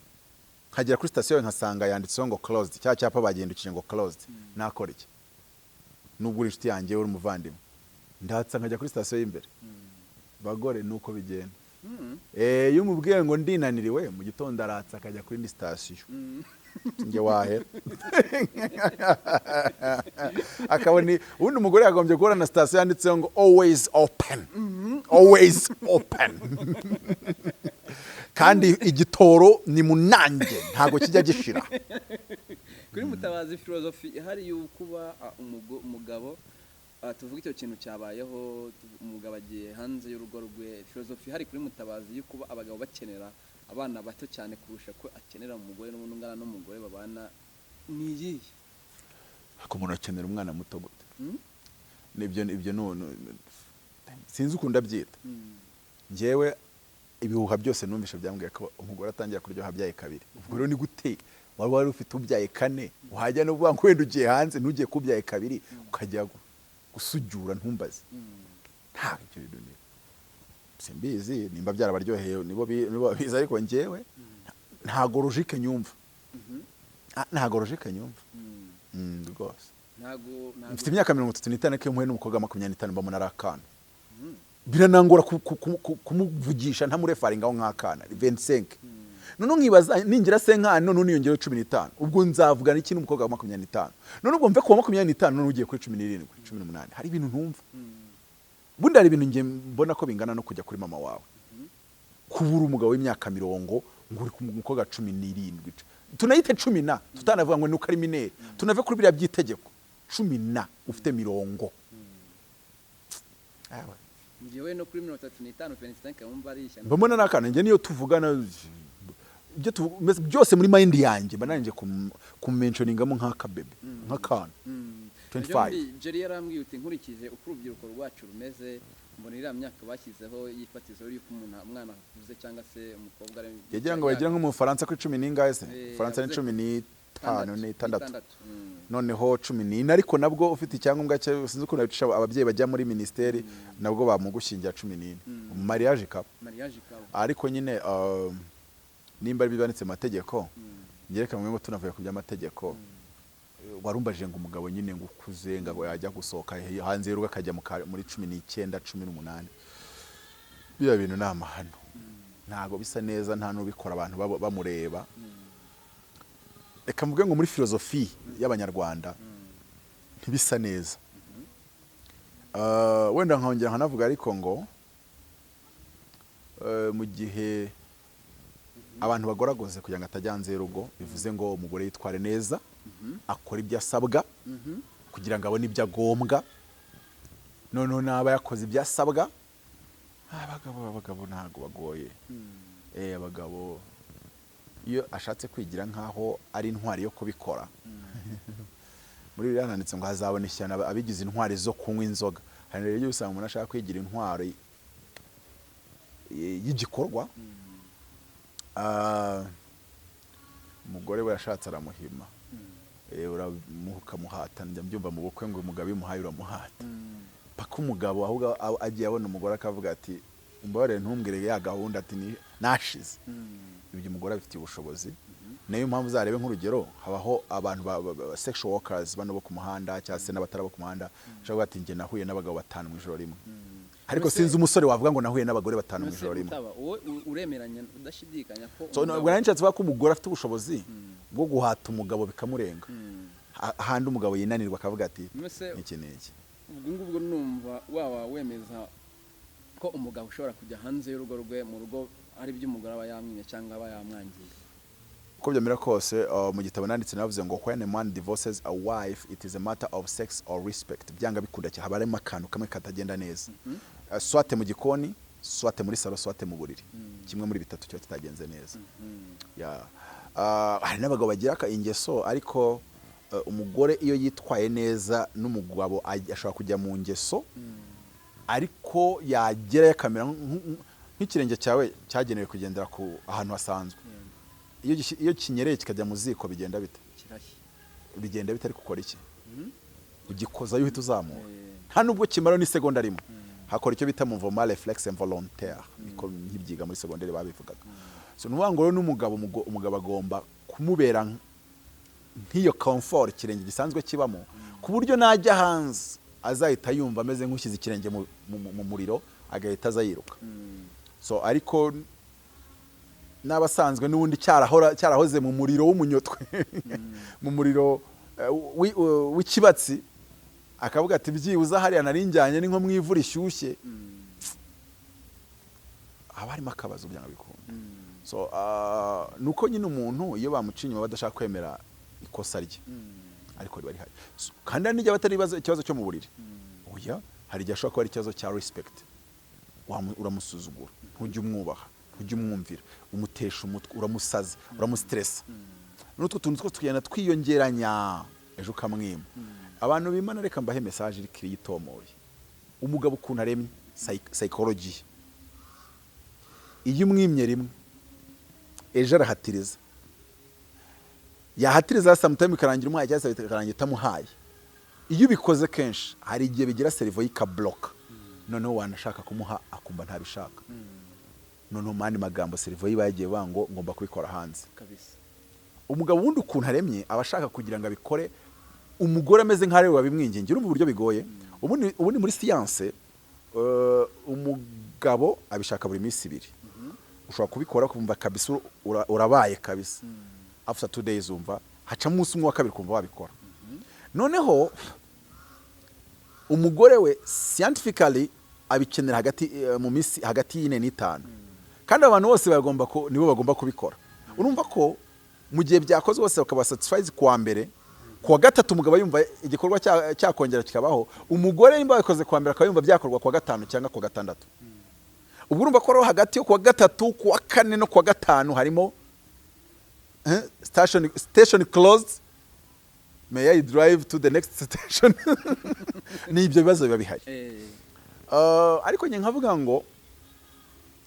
S1: nkagera kuri station nkasanga yanditseho ngo closed, cya cyapa bagendukije ngo closed, nakora iki? Nubwo uri inshuti yanjye uri umuvandimwe, ndatsa nkajya kuri station y'imbere. Bagore nuko bigenda. Iyo umubwiye ngo ndinaniriwe mu gitondo aratsa akajya kuri station nge wahera akaboni ubundi umugore yagombye guhora na station yanditseho ngo always open, always open kandi igitoro ni munange ntago kijya gishira.
S2: Kuri Mutabazi filozofi ihari y'ukuba umugabo tuvuga icyo kintu cyabayeho, umugabo agiye hanze y'urugo rwe, filozofi ihari kuri Mutabazi y'ukuba abagabo bakenera abana bato cyane kurusha ko akenera umugore n'umwana n'umugore babana ni iyihe?
S1: Ko umuntu akenera umwana muto gute? Ibyo none sinzi ukunda byita. Ngewe ibihuha byose numvishe byambwiye ko umugore atangira kuryoha abyaye kabiri. Ubwo rero ni gute wari ufite ubyaye kane wajya no kuvuga ngo wenda ugiye hanze ntugiye kubyaye kabiri ukajya gusujura ntumbaze? Nta ibyo bintu simbizi, nimba byarabaryoheye nibo biza, ariko ngewe ntago logique nyumva. Ntago logique nyumva rwose. Mfite imyaka 35 ko mpuye n'umukobwa 25 mbamuna arakana, biranangora kumuvugisha ntamurefaringaho nk'akana 25. None nkibaza ningira senkana none niyongera 15, ubwo nzavugana iki n'umukobwa wa 25? None ubwo mve ko 25 none ugiye kuri 17 18. Hari ibintu ntumva. Bundi hari ibintu nge mbona ko bingana no kujya kuri mama wawe kubura umugabo w'imyaka 40 nguri ku mukobwa 17. Tunayite 10 tutanavuga ngo nuko ari minere, tunave kuri biriya byitegeko 10 ufite 40.
S2: Ngewe no kuri 35 25 wumva ari ishyano.
S1: Mbona nakana nge niyo tuvugana ibyo byose muri mind yanjye bananje kumentioningamo nk'akabebe nk'akana 25.
S2: Jeri yarambwiye uti nkurikije uko urubyiruko rwacu rumeze, mbona iriya myaka bashyizeho yifatizo y'uko umwana akuze cyangwa se umukobwa ari
S1: yagira ngo bagira nko mu Faransa kuri 10 n'ingahe se? Faransa ni 15 n'itandatu, noneho 14, ariko nabwo ufite icyangombwa cyo sinzi uko nabicisha ababyeyi bajya muri ministeri nabwo bamugushingira 14 mariage kabo. Ariko nyine nimba bibanitse amategeko ngereka mwe ngo tunavuye ku by'amategeko, warumbaje ngo umugabo nyine ngo ukuze ngo yajya gusohoka hanze y'urugo akajya muri 19 18. Biba bintu n'amahano ntago bisa neza, nta n'ubikora abantu bamureba. Reka mvuge ngo muri filozofi y'abanyarwanda ntibisa neza. Wenda nkongera nkanavuga ariko ngo mu gihe abantu bagoragoze kugira ngo atajya hanze y'urugo, bivuze ngo umugore yitware neza, akora ibyo asabwa kugira ngo abone ibyo agombwa, noneho naba yakoze ibyo asabwa. Abagabo ntago bagoye. Abagabo iyo ashatse kwigira nkaho ari intwari yo kubikora muri biriya handitse ngo hazabona ishyano abigize intwari zo kunywa inzoga. Hari rero usanga umuntu ashaka kwigira intwari y'igikorwa, umugore we yashatse aramuhima, uramuhata, njya mbyumva mu bukwe ngo umugabo imuhaye uramuhata, paka umugabo ahubwo agiye abona umugore akavuga ati umbare ntumbwire ya gahunda ati nashize. Ibyo umugore abifitiye ubushobozi, nayo mpamvu uzarebe nk'urugero habaho abantu sexual workers bano bo ku muhanda cyangwa se n'abatara bo ku muhanda ushobora ati njye nahuye n'abagabo 5 mu ijoro rimwe, ariko sinzi umusore wavuga ngo nahuye n'abagore 5 mu ijoro rimwe.
S2: Uremeranya udashidikanya ko
S1: so bwaranshatse ko umugore afite ubushobozi bwo guhata umugabo bikamurenga, ahandi umugabo yinanirwa akavuga ati iki niki.
S2: ubwo numva wawa wemeza ko umugabo ushobora kujya hanze y'urugo rwe mu rugo ari by'umugore aba yamwinye cyangwa aba yamwangiye.
S1: Uko byamera kose mu gitabo nanditse navuze ngo when a man divorces a wife it is a matter of sex or respect. Byanga bikunda cyane habarimo akantu kamwe katagenda neza, swate mu gikoni, swate muri salo, swate mu buriri, kimwe muri bitatu cyo kitagenze neza. Hari n'abagabo bagira ingeso, ariko umugore iyo yitwaye neza n'umugabo ashobora kujya mu ngeso, ariko yagera yakamera nk'ikirenge cyawe cyagenewe kugendera ku ahantu hasanzwe. Iyo kinyereye kikajya mu ziko bigenda bite? Bigenda bite ariko ukora iki? Ugikoza yo uhita uzamuka, nta nubwo kimara ni segonda rimwe. Hakora icyo bita mouvement réflexe involontaire, niko nkibyiga muri secondaire babivugaga. So nubango rero n'umugabo agomba kumubera nk'iyo comfort kirenge gisanzwe kibamo, ku buryo najya hanze azahita yumva ameze nk'ushyize ikirenge mu muriro agahita azayiruka. So ariko n'abasanzwe n'ubundi cyarahoze mu muriro w'umunyotwe mu muriro w'ikibatsi, akavuga ati byibuza hariya narinjyanye ni nko mwivu rishyushye, aba harimo akabazo byanga bikunda. So nuko nyine umuntu iyo bamuciye inyuma badashaka kwemera ikosa rye, ariko riba rihari. Kandi nijya batari ikibazo cyo mu buriri, oya hari igihe ashobora kuba ari ikibazo cya respect. Uramusuzugura, ntujye umwubaha, ujye umwumvira, umutesha umutwe, uramusaza, uramustressa. N'utwo tuntu two tugenda twiyongeranya ejo kamwima. Abantu bimana reka mbahe message iri kiritomoye. Umugabo ukuntu aremye psychology, iyo umwimye rimwe ejo arahatiriza, yahatiriza sometimes ikarangira umuhaye cyangwa se ikarangira itamuhaye. Iyo ubikoze kenshi hari igihe bigira cerveau y'ikablock, noneho wanashaka kumuha akumva ntabishaka. Noneho mani magambo cerveau yibagiye bango ngomba kubikora hanze
S2: kabisa.
S1: Umugabo wundi ukuntu aremye abashaka kugira ngo abikore umugore ameze nk'ari wabimwingingira, urumva uburyo bigoye. Ubundi muri science umugabo abishaka buri minsi 2. Ushobora kubikora kumva kabisa urabaye kabisa, after 2 days umva haca umunsi umwe wa kabiri kumva wabikora. Noneho umugore we scientifically abikenera mu minsi hagati y'ine n'itanu, kandi abantu bose nibo bagomba kubikora. Urumva ko mu gihe byakozwe bose bakaba satisfied kuwa mbere, kuwa gatatu umugabo yumva igikorwa cyakongera kikabaho, umugore nimba bakoze kuwa mbere akaba yumva byakorwa kuwa gatanu cyangwa kuwa gatandatu. Ubwo urumva ko hagati yo kuwa gatatu, kuwa kane no kuwa gatanu harimo station closed, may I drive to the next station. Ni ibyo bibazo biba bihari. Ariko nye nkavuga ngo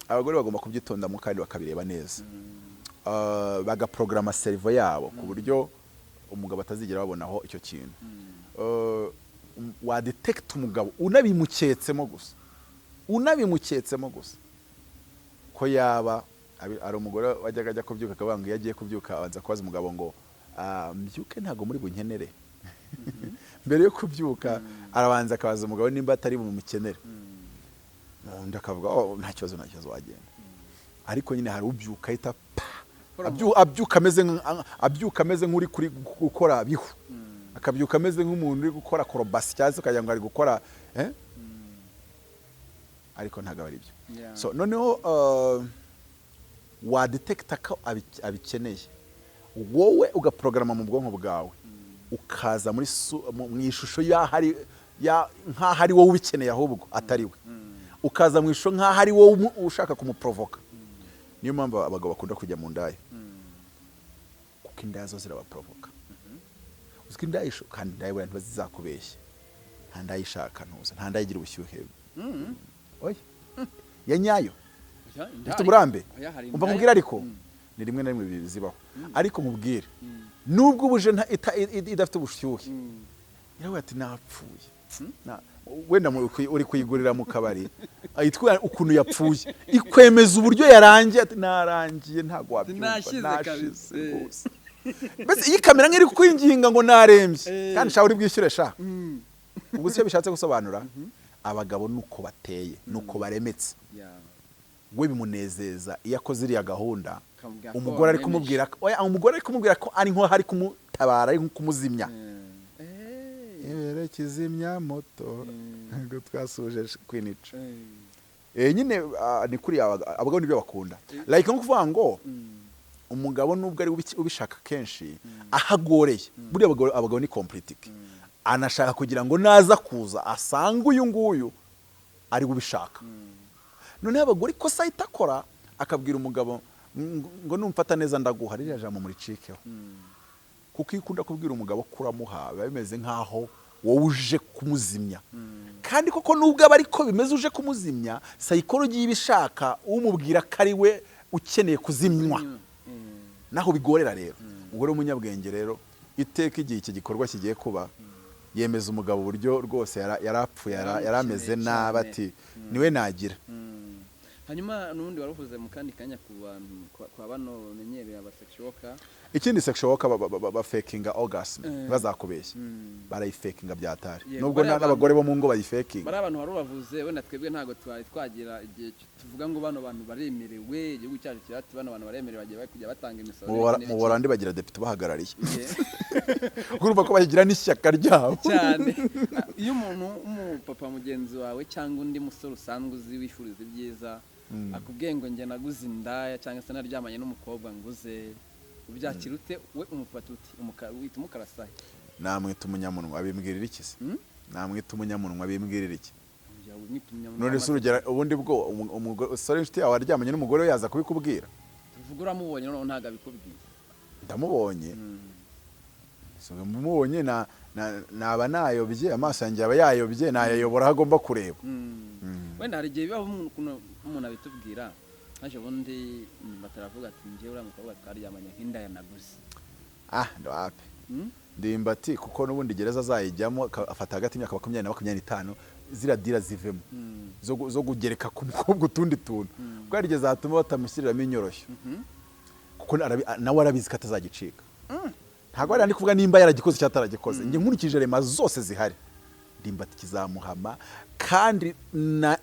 S1: abagore bagomba kubyitondamo kandi bakabireba neza, bagaprograma cerveau yabo ku buryo umugabo atazigera babonaho icyo kintu. Wa detect umugabo unabimuketsemo gusa ko yaba ari umugore wajyaga ajya kubyuka akabanga iyo agiye kubyuka abanza kubaza umugabo ngo mbyuke ntago muri bunkenere. Mbere yo kubyuka arabanza akabaza umugabo nimba atari bumukenere, undi akavuga nta kibazo wagenda. Ariko nyine hari ubyuka ahita abyuka ameze nk'uri gukora bihu, akabyuka ameze nk'umuntu uri gukora acrobacy cyangwa se ukagira ngo ari gukora ariko ntago ari byo. So noneho wa detecta ko abikeneye, wowe ugaprograma mu bwonko bwawe, ukaza mu ishusho nk'aho ari wowe ubikeneye ahubwo atari we, ukaza mu ishusho nk'aho ari wowe ushaka kumuprovoka. Niyo mpamvu abagabo bakunda kujya mu ndaya, indaya zo zirabaprovoka uziko indaya kandi indaya abantu bazizakubeshya nta ndayishaka ntuza nta ndayigira ubushyuhe oya ya nyayo ifite uburambe umva nkubwira ariko ni rimwe na rimwe bizibaho ariko nkubwire nubwo ubuje idafite ubushyuhe yawe ati napfuye wenda uri kuyigurira mu kabari ayitwa ukuntu yapfuye ikwemeza uburyo yarangiye ati narangiye ntago wabyumva nashize bese iyi kamera nk'iri kwinginga ngo narembye kandi shaho uri bwishyure sha ubwo se bishatse gusobanura abagabo nuko bateye nuko baremetse we bimunezeza iyo akoze iriya gahunda umugore ari kumubwira ko ari nko hari kumutabara ari kumuzimya kizimya moto ngo twasuje kwinica nyine ni kuri abagabo nibyo bakunda like nko kuvuga ngo umugabo nubwo ari ubishaka kenshi ahagoreye buri abagabo ni completic anashaka kugira ngo naza kuza asanga uyu nguyu ari ubishaka none abagore ko sayita akora akabwira umugabo ngo numfata neza ndaguha ririya jambo muri cikeho kuko ikunda kubwira umugabo kuramuha biba bimeze nkaho wowe uje kumuzimya kandi koko nubwo aba ariko bimeze uje kumuzimya psychology y'ibishaka umubwira ko ari we ukeneye kuzimywa naho bigorera rero ubwo rero umunyabwenge rero iteka igihe iki gikorwa kigiye kuba yemeza umugabo uburyo rwose yarapfuye yarameze nabi ati niwe nagira
S2: hanyuma nundi waruvuze mu kandi kanya ku bantu kwa bano menyereye abasexual
S1: ikindi sexual ba fakinga orgasm bazakubeshya barayifakinga byatari nubwo n'abagore bo mu ngo bayifakinga
S2: bari abantu barubavuze wenda twebwe ntago twagira igihe tuvuga ngo bano bantu baremerewe igihugu cyacu kirati bano bantu baremerewe bagiye kujya batanga imisoro
S1: mu Buholandi bagira deputy bahagarariye urumva ko bagira n'ishyaka ryabo
S2: cyane iyo umuntu umupapa mugenzi wawe cyangwa undi musore usanzwe uzi wifuriza ibyiza akubwiye ngo njye naguze indaya cyangwa se naryamanye n'umukobwa nguze ubyakira ute we umufata uti wita umukarasaye
S1: namwita umunyamunwa abimbwirira iki se namwita umunyamunwa abimbwirira iki none se urugero ubundi bwo umusore inshuti yawe aryamanye n'umugore we yaza kubikubwira
S2: tuvuga uramubonye none ntago abikubwiye
S1: ndamubonye mubonye naba nayobye amaso yanjye aba yayobye nayayobora aho agomba kureba
S2: wenda hari igihe bibaho umuntu abitubwira haje ubundi bataravuga ati njye uriya mukobwa twaryamanye nk'indaya naguze
S1: ndawape ndimbati kuko n'ubundi gereza azayijyamo afata hagati y'imyaka 20 na 25 zira dira zivemo zo kugereka ku mukobwa utundi tuntu kuko yarigeze atuma batamushyiriramo inyoroshyo kuko nawe arabizi ko atazagicika ntago ari kuvuga nimba yaragikoze cyataragikoze nge nkurikije rema zose zihari ndimbati kizamuhama kandi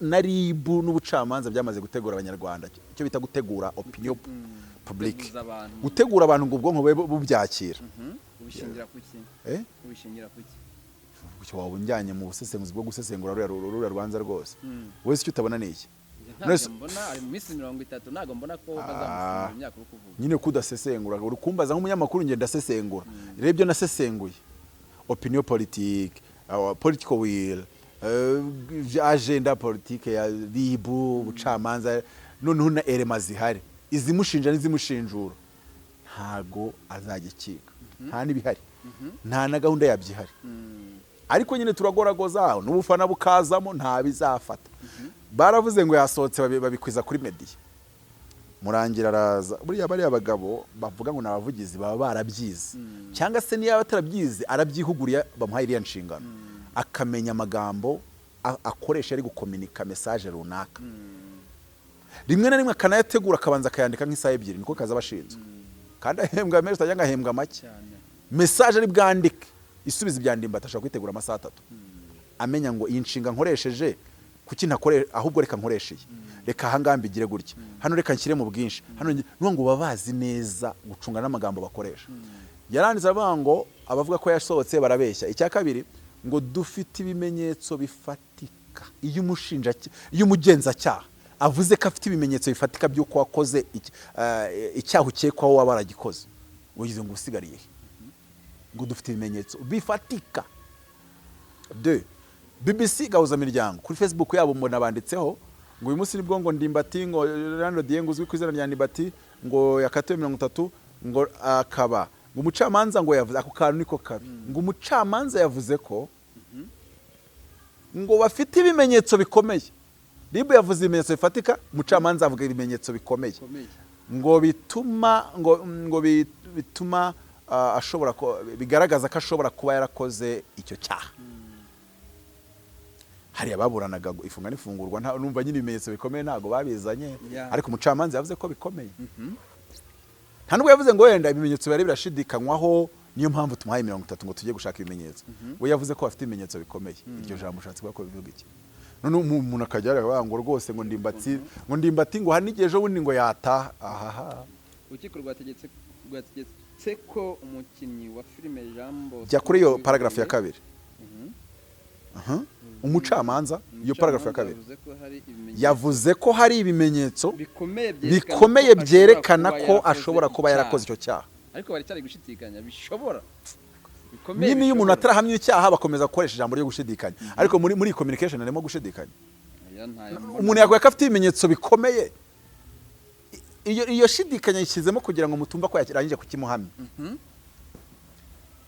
S1: na ribu n'ubucamanza byamaze gutegura abanyarwanda icyo bita gutegura opinion public gutegura abantu ngo ubwonko bubyakira
S2: ubishingira kuki ubishingira kuki
S1: cyo wabunjanye mu busesenguzi bwo gusesengura rura rwanza rwose wese icyo utabona niki
S2: mbona ari mu minsi 30 nago mbona ko bazamusinya imyaka uri kuvuga
S1: nyine kudasesengura urukumbaza nk'umunyamakuru ngenda sesengura rebyo nasesenguye opinion politique political will agenda politique ya ribu bucamanza none na elema zihari izimushinja n'izimushinjura ntago azagikika nta nibihari nta na gahunda yabyihari ariko nyine turagoragoza aho n'ubufana bukazamo nta bizafata baravuze ngo yasohotse babikwiza kuri media murangira araza buriya bari abagabo bavuga ngo nabavugizi baba barabyize cyangwa se niyo abatarabyize arabyihuguriye bamuhaye iriya nshingano akamenya amagambo akoresha ari gukomunika message runaka rimwe na rimwe akanayategura akabanza akayandika nk'isaha ebyiri niko kaza bashinzwe kandi ahembwa menshi cyangwa ahembwa make message ari bwandike isubiza ibyandimbata ashaka kwitegura amasaha 3 amenya ngo iyi nshinga nkoresheje kuki ntakore ahubwo reka nkoresheje reka hangamba igire gutya hano reka nshyire mu bwinshi hano ngo babazi neza gucunga n'amagambo bakoresha yaranditse avuga ngo abavuga ko yasohotse barabeshya icya kabiri ngo dufite ibimenyetso bifatika iyo umushinja iyo umugenzacyaha avuze ko afite ibimenyetso bifatika by'uko wakoze icyaha ukekwaho waba waragikoze ugize ngo usigariye ngo dufite ibimenyetso bifatika de BBC gahuza miryango kuri Facebook yabo mbona banditseho ngo uyu munsi nibwo ngo ndimbati ngo Rando Dieng uzwi ku izina rya Ndimbati ngo yakatiwe 30 ngo akaba ngo umucamanza ngo yavuze ako kantu niko kabi ngo umucamanza yavuze ko ngo bafite ibimenyetso bikomeye. Ribu yavuze ibimenyetso bifatika, umucamanza avuga ibimenyetso bikomeye ngo bituma ashobora bigaragaza ko ashobora kuba yarakoze icyo cyaha. Hari ababuranaga ifunga n'ifungurwa numva nyine ibimenyetso bikomeye ntago babizanye, ariko umucamanza yavuze ko bikomeye. Nta nubwo yavuze ngo wenda ibimenyetso bari birashidikanywaho niyo mpamvu tumuhaye 30 ngo tujye gushaka ibimenyetso. We yavuze ko bafite ibimenyetso bikomeye. Iryo jambo ushatse ko bivuga iki? None umuntu akajya ngo rwose ngo ndimbati ngo hanigeje bundi ngo yata. Ahaha.
S2: Urukiko rwategetse ko umukinnyi wa filime Jambo
S1: jya kuri iyo paragraph ya 2. Umucamanza iyo paragraph ya 2 yavuze ko hari ibimenyetso bikomeye byerekana ko ashobora kuba yarakoze icyo cyaha.
S2: Ariko bari cyari gushidikanya bishobora
S1: nyine iyo umuntu atarahamye icyaha bakomeza gukoresha ijambo ryo gushidikanya, ariko muri communication harimo gushidikanya. Umuntu yaguye ko afite ibimenyetso bikomeye, iyo shidikanya yishyizemo kugira ngo mutumva ko yarangije kukimuhamya.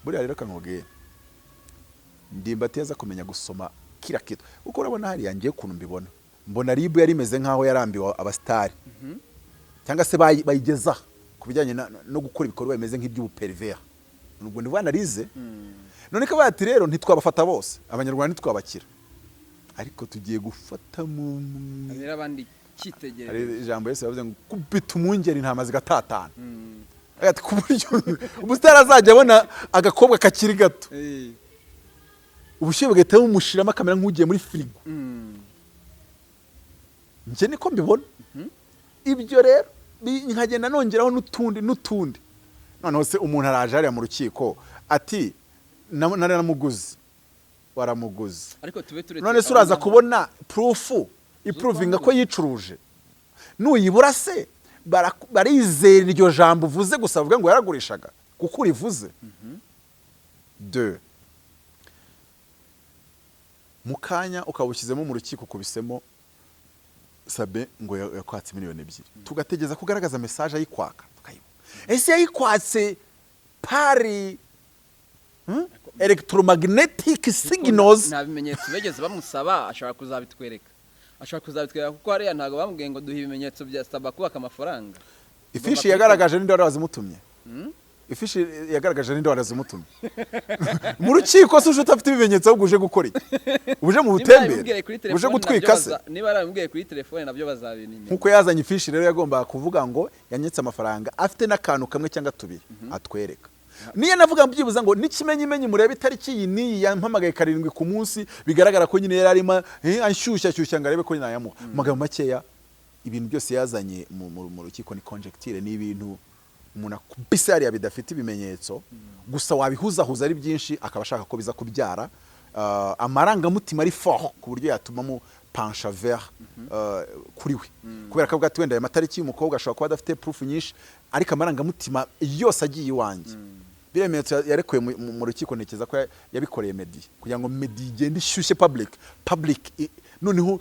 S1: Buriya rero kanogeye Ndimbati yaza kumenya gusoma kira kitu, uko urabona hari yangiye ukuntu mbona Ribu yari imeze nkaho yarambiwe abastari cyangwa se bayigeza kubijyanye no gukora ibikorwa bimeze nk'iby'ubupervers. Nubwo ndi banarize none ko bati rero ntitwabafata bose, abanyarwanda ntitwabakira, ariko tugiye gufata mu
S2: abira abandi kitegereza.
S1: Ari ijambo Yesu yavuze ngo kubita umungeri ntamazi gatatana. Ati kuburyo ubustari azajya abona agakobwa kakiri gato ubushyuhe bugahita bumushiramo akamera nk'ugiye muri firigo. Nje niko mbibona. Ibyo rero nkagenda nongeraho n'utundi. Noneho se umuntu araje hariya mu rukiko ati naramuguze waramuguze, none se uraza kubona proof iprovinga ko yicuruje. Nuyibura se barizera iryo jambo uvuze gusa bavuga ngo yaragurishaga kuko urivuze. 2 mukanya ukabushyizemo mu rukiko kubisemo Sabe ngo yakwatse miliyoni 2. Tugategeza kugaragaza message ayikwaka tukayibona. Ese yayikwatse pari electromagnetic signals.
S2: Nta bimenyetso begeze bamusaba, ashobora kuzabitwereka kuko hariya ntago bamubwiye ngo duhe ibimenyetso bya Saba kubaka amafaranga.
S1: Ifishi yagaragaje ninde warazimutumye. Ifishi yagaragaje ninde warazimutumye. Mu rukiko se uje utafite ibimenyetso ahubwo uje gukora iki? Uje mu butembere, uje gutwika se.
S2: Niba arambwiye kuri telefone nabyo bazabinimira.
S1: Nkuko yazanye ifishi rero yagomba kuvuga ngo yanyetse amafaranga afite n'akantu kamwe cyangwa tubiri atwereka. Niye navuga mbyibuza ngo n'ikimenyimenyi murebe itariki iyi ni yampamagaye 7 ku munsi, bigaragara ko nyine yari arimo anshyushya ngarebe ko nayamuha. Magambo makeya ibintu byose yazanye mu rukiko ni conjecture, ni ibintu umuntu akubise hariya bidafite ibimenyetso gusa wabihuzahuza ari byinshi akabashaka ko biza kubyara amarangamutima ari fort ku buryo yatuma mu pencha vers kuri we, kubera ko bwati wenda amatariki y'umukobwa ashobora kuba adafite proof nyinshi, ariko amarangamutima yose agiye iwanjye. Biremetso yarekuye mu rukiko ntekeza ko yabikoreye Medi kugira ngo Medi igende ishyushye public noneho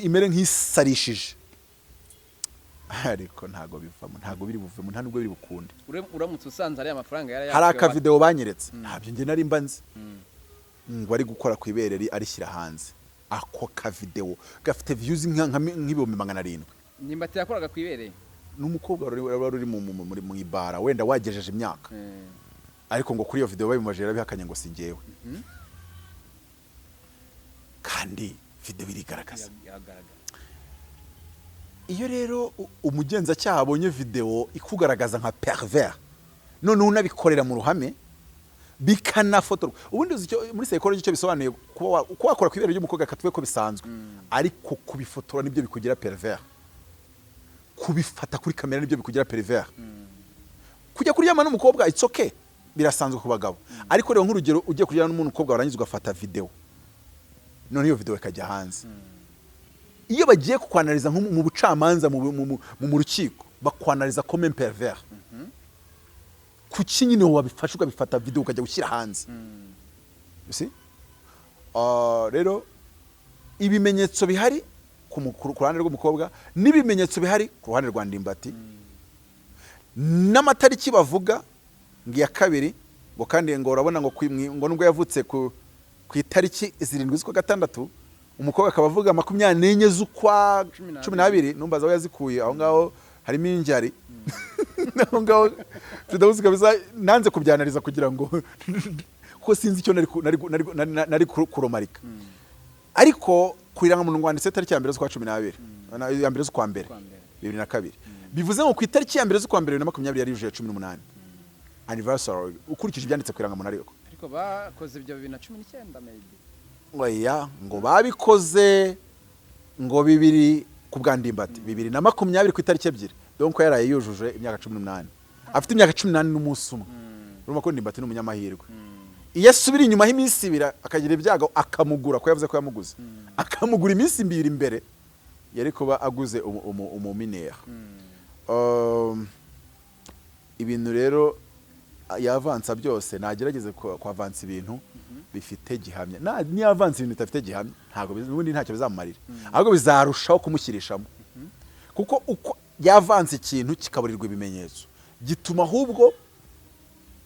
S1: imere nk'isarishije. Ariko ntago bivamo, ntago biri buvemo, nta nubwo biri bukunde.
S2: Uramutse usanze ari amafaranga yari
S1: hari aka video banyeretse ntabyo nge nari mbanze ngo ari gukora ku ibereri arishyira hanze. Ako ka video gafite views nk'ibihumbi 700.
S2: Ndimbati yakoraga ku ibereri
S1: n'umukobwa ruri mu ibara wenda wagejeje imyaka, ariko ngo kuri iyo video babimajera bihakanye ngo singewe. Kandi video birigaragaza. Iyo rero umugenzacyaha abonye video ikugaragaza nka pervers, none unabikorera mu ruhame bikanafotorwa, ubundi muri psychology cyo bisobanuye kuba wakora ku ibere ry'umukobwa katwe ko bisanzwe, ariko kubifotora nibyo bikugira pervers. Kubifata kuri kamera nibyo bikugira pervers. Kujya kuryama n'umukobwa it's okay, birasanzwe ku bagabo, ariko rero nk'urugero ugiye kuryama n'umuntu umukobwa warangiza ugafata video, none iyo video ikajya hanze. Iyo bagiye kukwanaliza mu bucamanza mu rukiko bakwanaliza comme pervers, kuki nyine wabifasha ukabifata video ukajya gushyira hanze. You see? Rero ibimenyetso bihari ku ruhande rw'umukobwa n'ibimenyetso bihari ku ruhande rwa Ndimbati n'amatariki bavuga ngiya kabiri ngo kandi ngo urabona ngo ngo nubwo yavutse ku itariki 7 z'ukwa gatandatu umukobwa akaba avuga 24 z'ukwa 12 numbaza aho yazikuye aho ngaho harimo injyari aho ngaho tudabuze kabisa nanze kubyanariza kugira ngo ko sinzi icyo nari kuromarika ariko kwiranga mu Rwanda itariki ya mbere z'ukwa 12 ya mbere z'ukwa mbere 2002 bivuze ngo ku itariki ya mbere z'ukwa mbere 2020 yari yuje 18 anniversary ukurikije ibyanditse kwiranga mu ariko
S2: bakoze ibyo 2019 maybe
S1: oya ngo babikoze ngo bibiri ku bwa Ndimbati 2020 ku itariki ebyiri donc yaraye yujuje imyaka 18 afite imyaka 18 n'umunsi umwe urumva ko Ndimbati ni umunyamahirwe iyo asubira inyuma y'iminsi ibiri akagira ibyago akamugura ko yavuze ko yamuguze akamugura iminsi ibiri imbere yari kuba aguze umuminera ibintu rero yavansa byose nagerageze kwavansa ibintu bifite gihamya ni yavansa ibintu bitafite gihamya ntago ubundi ntacyo bizamumarira ahubwo bizarushaho kumushyirishamo kuko uko yavansa ikintu kikaburirwa ibimenyetso gituma ahubwo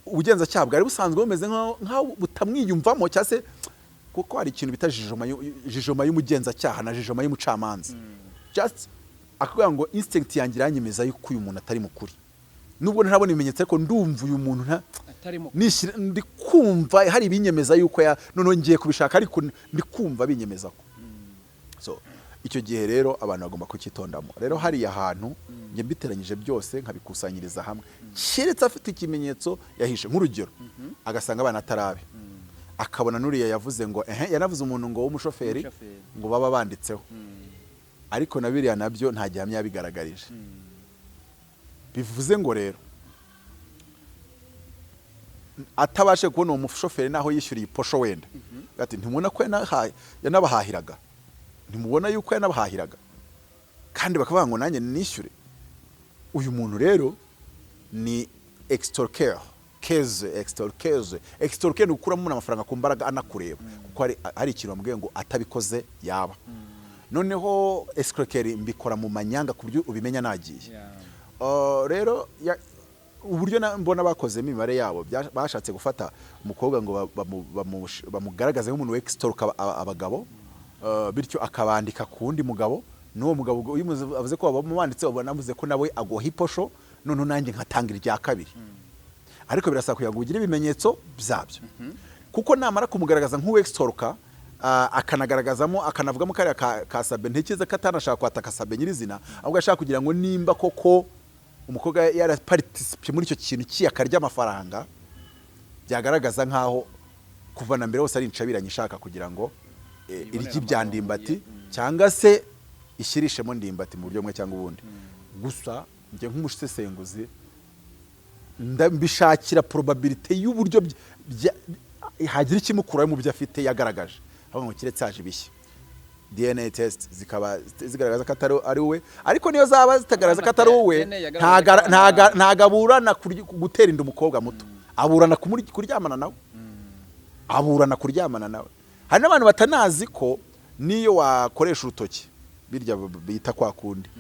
S1: ubugenzacyaha bwari busanzwe bumeze nkaho butamwiyumvamo cyase kuko hari ikintu bita jijoma y'umugenzacyaha na jijoma y'umucamanza just akavuga ngo instinct yanjye iranyemeza yuko uyu muntu atari mukuri nubwo ntabona ibimenyetso ariko ndumva uyu muntu ndi kumva hari ibinyemeza yuko none ngiye kubishaka ariko ndi kumva binyemeza ko so icyo gihe rero abantu bagomba kukitondamo rero hari ahantu nge mbiteranyije byose nkabikusanyiriza hamwe keretse afite ikimenyetso yahishe nk'urugero agasanga abana atarabe akabona nuriya yavuze ngo yanavuze umuntu ngo w'umushoferi ngo baba banditseho ariko nabiriya nabyo nta gihamya yabigaragarije bivuze ngo rero atabashe kubona uwo mushoferi naho yishyuriye iposho wenda ati ntimubona ko yanabahahiraga ntimubona yuko yanabahahiraga kandi bakavuga ngo nanjye nishyure uyu muntu rero ni extorqueur extorqueur ukuramo amafaranga ku mbaraga anakureba kuko hari ikintu bamubwiye ngo atabikoze yaba noneho escroquerie mbikora mu manyanga ku buryo ubimenya nagiye rero uburyo mbona bakozemo imibare yabo bashatse gufata umukobwa ngo bamugaragaze nk'umuntu w'extorka abagabo bityo akabandika ku wundi mugabo n'uwo mugabo avuze ko bamubanditse navuze ko nawe agoha iposho none nanjye nkatanga irya kabiri ariko birasaba kugira ngo ugire ibimenyetso byabyo kuko namara kumugaragaza nk'uw'extorka akanagaragazamo akanavugamo kariya kasabe ntekereza ko atanashaka kwataka sabe nyirizina ahubwo ashaka kugira ngo nimba koko umukobwa yaraparticipe muri icyo kintu cy'akarya amafaranga byagaragaza nkaho kuva na mbere hose ari incabiranye ishaka kugira ngo iryi bya Ndimbati cyangwa se ishyirishemo Ndimbati mu buryo bumwe cyangwa ubundi gusa njye nk'umusesenguzi ndambishakira probability y'uburyo hagira ikimukurayo mu byo afite yagaragaje aho ngo kiretse haje bishya DNA test zikaba zigaragaza ko ari we ariko niyo zaba zitagaragaza ko atari we ntagaburana gutera inda umukobwa muto aburana kuryamana nawe hari n'abantu batanazi ko niyo wakoresha urutoki birya bita kwa kundi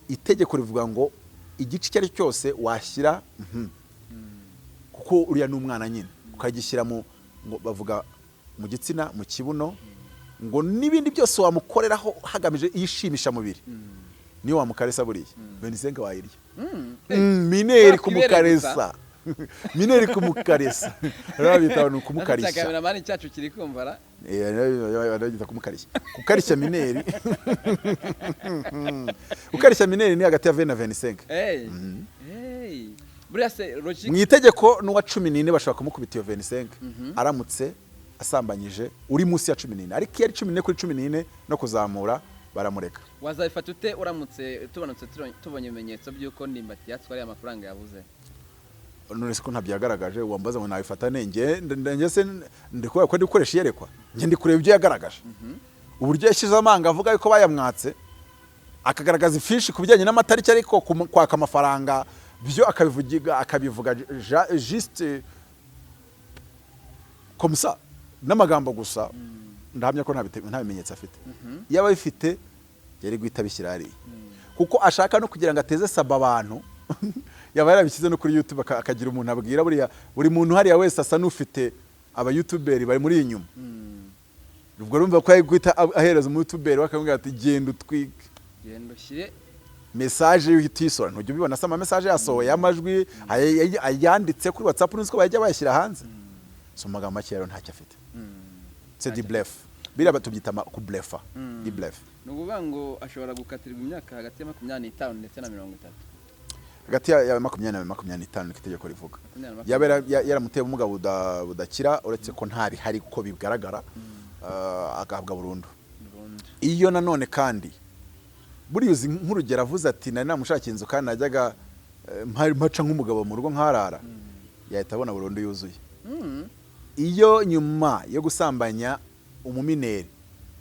S1: itegeko rivuga ngo igice cyari cyose washyira kuko uriya n'umwana nyine ukagishyira ngo bavuga mu gitsina mu kibuno ngo n'ibindi byose wamukoreraho hagamije yishimisha mubiri niyo wamukaresa buriya 25 wayirya mineri kumukaresa mineri kumukaresa rabita no kumukarisha
S2: cyangwa mani cyacu kiri kumvara
S1: aragita kumukarisha kukarisha mineri kukarisha mineri ni hagati ya 20 na 25
S2: buriya se logique
S1: mu itegeko n'uwa 14 bashaka kumukubita iyo 25 aramutse asambanyije uri munsi ya 14 ariko yari 14 kuri 14 no kuzamura baramureka
S2: wazabifata ute uramutse tubonye ibimenyetso by'uko Ndimbati yatwariye amafaranga yavuze
S1: none ko ntabyagaragaje wambaza ngo nabifata nenge se ndikubera ko ndikoresha yerekwa nge ndi kureba ibyo yagaragaje uburyo yashyize amanga avuga yuko bayamwatse akagaragaza ifishi kubijyanye n'amatariki ariko kwaka amafaranga byo akabivuga juste comme ça n'amagambo gusa ndahamya ko nta bimenyetso afite yaba bifite yari guhita bishyira hariya kuko ashaka no kugira ngo ateze saba abantu yaba yarabishyize no kuri YouTube akagira umuntu abwira buri muntu hariya wese asa n'ufite aba YouTuber bari muri inyuma ubwo rumva ko guhita ahereza mu YouTuber bakamubwira ati genda utwike
S2: genda ushyire
S1: message y'uhitisora ntujye ubibona sama message yasohoye amajwi ayanditse kuri WhatsApp n'uko bajya bayashyira hanze so magambo make rero ntacyo afite c'est du bluff bira batubyita ku bluffa di bluff
S2: nukuvuga ngo ashobora gukatirwa imyaka hagati ya 25 ndetse na 30
S1: hagati ya 20 na 25 n'itegeko rivuga yabera yaramuteye ubumuga budakira uretse ko ntari hari uko bigaragara agahabwa burundu iyo nanone kandi buri yuzi nk'urugero avuze ati nari namushaka inzu kandi najyaga mpaca nk'umugabo mu rugo nkarara yahita abona burundu yuzuye iyo nyuma yo gusambanya umumineri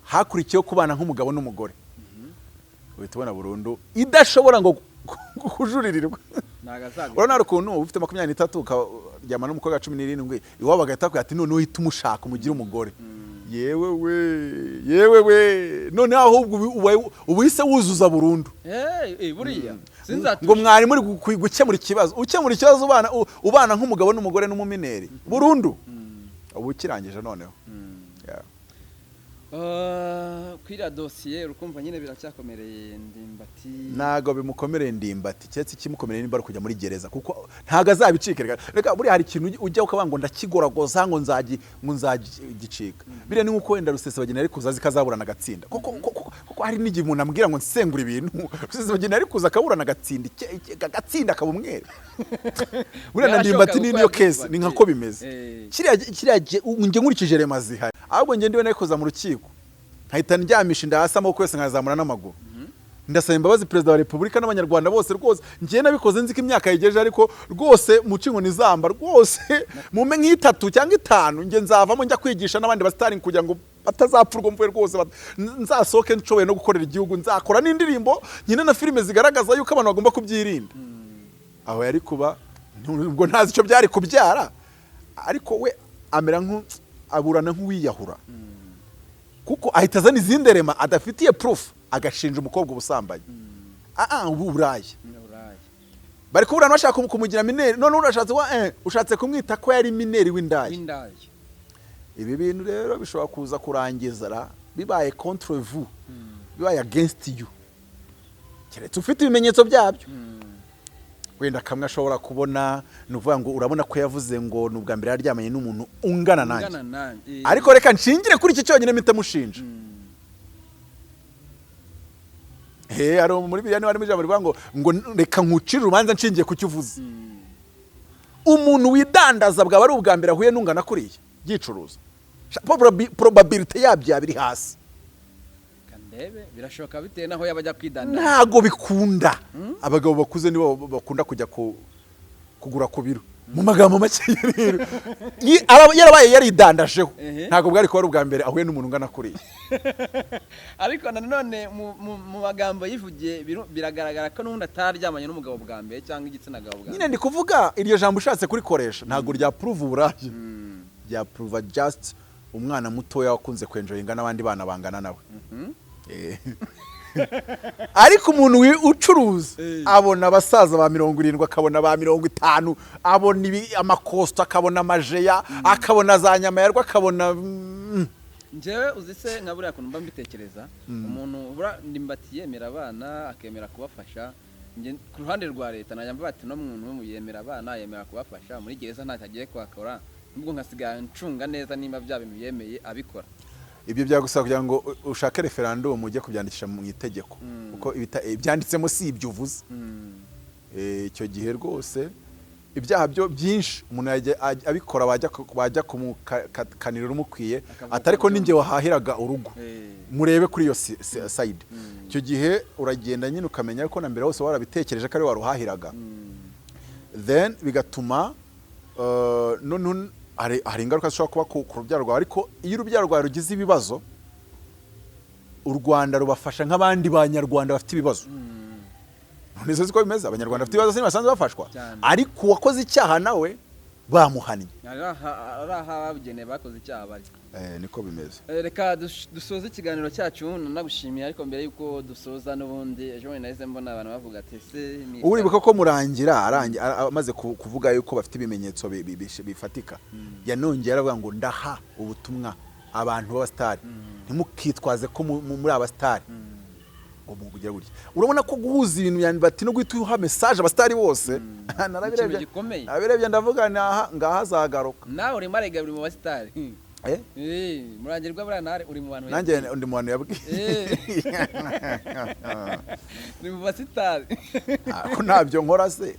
S1: hakurikiyeho kubana nk'umugabo n'umugore uhita ubona burundu idashobora ngo kujuririrwa urabona ukuntu ufite 23 ukaryama n'umukobwa 17 iwabo bagahita bakubwira ati none uhita umushaka umugire umugore yewe we none ahubwo ubise wuzuza burundu
S2: buriya
S1: ngo mwari muri gukemura ikibazo ubana nk'umugabo n'umugore n'umumineri burundu ubu kirangije noneho
S2: kwira dosiye urukumva nyine biracyakomereye Ndimbati
S1: nago bimukomereye Ndimbati cyetse kimukomereye nimba kujya muri gereza kuko ntago azabicikira reka buri hari ikintu ujya ukabango ndakigoragoza ngo nzagicika bire ni nkuko wenda Rusesabagina ari kuza zikazaburana agatsinda kuko hari n'igihe umuntu ambwira ngo nsengura ibintu Rusesabagina ari kuza akaburana agatsinda akabumwere buri na Ndimbati niyo case ni nkako bimeze kiriya nge nkurikije remazi hari ahubwo nge ndiwe nakoza mu rukiko nkahita ndyamisha ndahasa amaboko yose nkazamura n'amaguru ndasaba imbabazi Perezida wa Repubulika n'abanyarwanda bose rwose ngiye nabikoze nzi ko imyaka yegeje ariko rwose mucingo nizamba rwose mume nk'itatu cyangwa 5 nge nzavamo njya kwigisha n'abandi basitari kugira ngo batazapfurwa mvuye rwose nzasohoke nshoboye no gukorera igihugu nzakora n'indirimbo nyine na filime zigaragaza yuko abantu bagomba kubyirinda aho yari kuba ubwo ntazi icyo byari kubyara ariko we amera aburana nk'uwiyahura kuko ahita azana izindi rema adafitiye proof agashinja umukobwa ubusambanyi ubu buraye bari kuburana bashaka kumugira mineri none ushatse kumwita ko yari mineri w'indayi ibi bintu rero bishobora kuza kurangiza bibaye contre vous bibaye against you keretse ufite ibimenyetso byabyo wenda kamwe ashobora kubona nuvuga ngo urabona ko yavuze ngo nubwa mbere yaryamanye n'umuntu ungana nanjye ariko reka nshingire kuri iki cyonyine mpita mushinja ari muri Bibiliya wari mujambo rivuga ngo reka nkucire urubanza nshingiye ku cyo uvuze umuntu widandaza bwa bari ubwa mbere ahuye n'ungana kuriya gicuruza probability yabyo biri hasi
S2: birashoboka bitewe naho yabajya kwidandara
S1: ntago bikunda abagabo bakuze nibo bakunda kujya kugura ku biro mu magambo make rero yarabaye yaridandasheho ntago bwari ko ari ubwa mbere ahuye n'umuntu ungana kuriya
S2: ariko nanone mu magambo yivugiye biragaragara ko n'undi ataryamanye n'umugabo bwa mbere cyangwa igitsina gabo bwa
S1: nyine ndi kuvuga iryo jambo ushatse kurikoresha ntago rya prove uburayi rya prove just umwana mutoya wakunze kwenjoyinga n'abandi bana bangana nawe ariko umuntu ucuruza abona abasaza ba 70 akabona ba 50 abona amakosto akabona amajeya akabona za nyama yarwa akabona
S2: njewe uzise nkabura kuntu mba mbitekereza umuntu ubura Ndimbati yemera abana akemera kubafasha ku ruhande rwa leta najya mbati no muntu yemera abana yemera kubafasha muri gereza ntacyagiye kwakora nubwo nkasigaye ncunga neza niba bya bintu yemeye abikora
S1: ibyo byagusaba kugira ngo ushake referendum ujye kubyandikisha mu itegeko kuko byanditsemo si ibyo uvuze icyo gihe rwose ibyaha byo byinshi umuntu abikora bajya kumukanira umukwiye atariko ninjye wahahiraga urugo murebe kuri iyo side icyo gihe uragenda nyine ukamenya ko na mbere hose warabitekereje ko ari waruhahiraga then bigatuma none hari ingaruka zishobora kuba ku rubyaro rwawe ariko iyo urubyaro rwawe rugize ibibazo u Rwanda rubafasha nk'abandi banyarwanda bafite ibibazo none ko bimeze abanyarwanda bafite ibibazo basanzwe bafashwa ariko uwakoze icyaha nawe bamuhannye
S2: araha babugeneye bakoze icyaha bari
S1: niko bimeze.
S2: Reka dusoza ikiganiro cyacu nanagushimiye, ariko mbere yuko dusoza n'ubundi ejo bundi nahise mbona abantu bavuga ati se
S1: uribuka ko Murangira amaze kuvuga yuko bafite ibimenyetso bifatika yanongera aravuga ngo ndaha ubutumwa abantu b'abastari ntimukitwaze ko muri abastari ngo mugira gutya. Urabona ko guhuza ibintu NDIMBATI no guhita uha message abastari bose nabirebye ndavuga ngaha zagaruka.
S2: nawe uri marega buri mu bastari Murangirwa buriya nawe uri mu bantu
S1: nanjye undi muntu yabwiye
S2: ni mu basitari
S1: ko ntabyo nkora se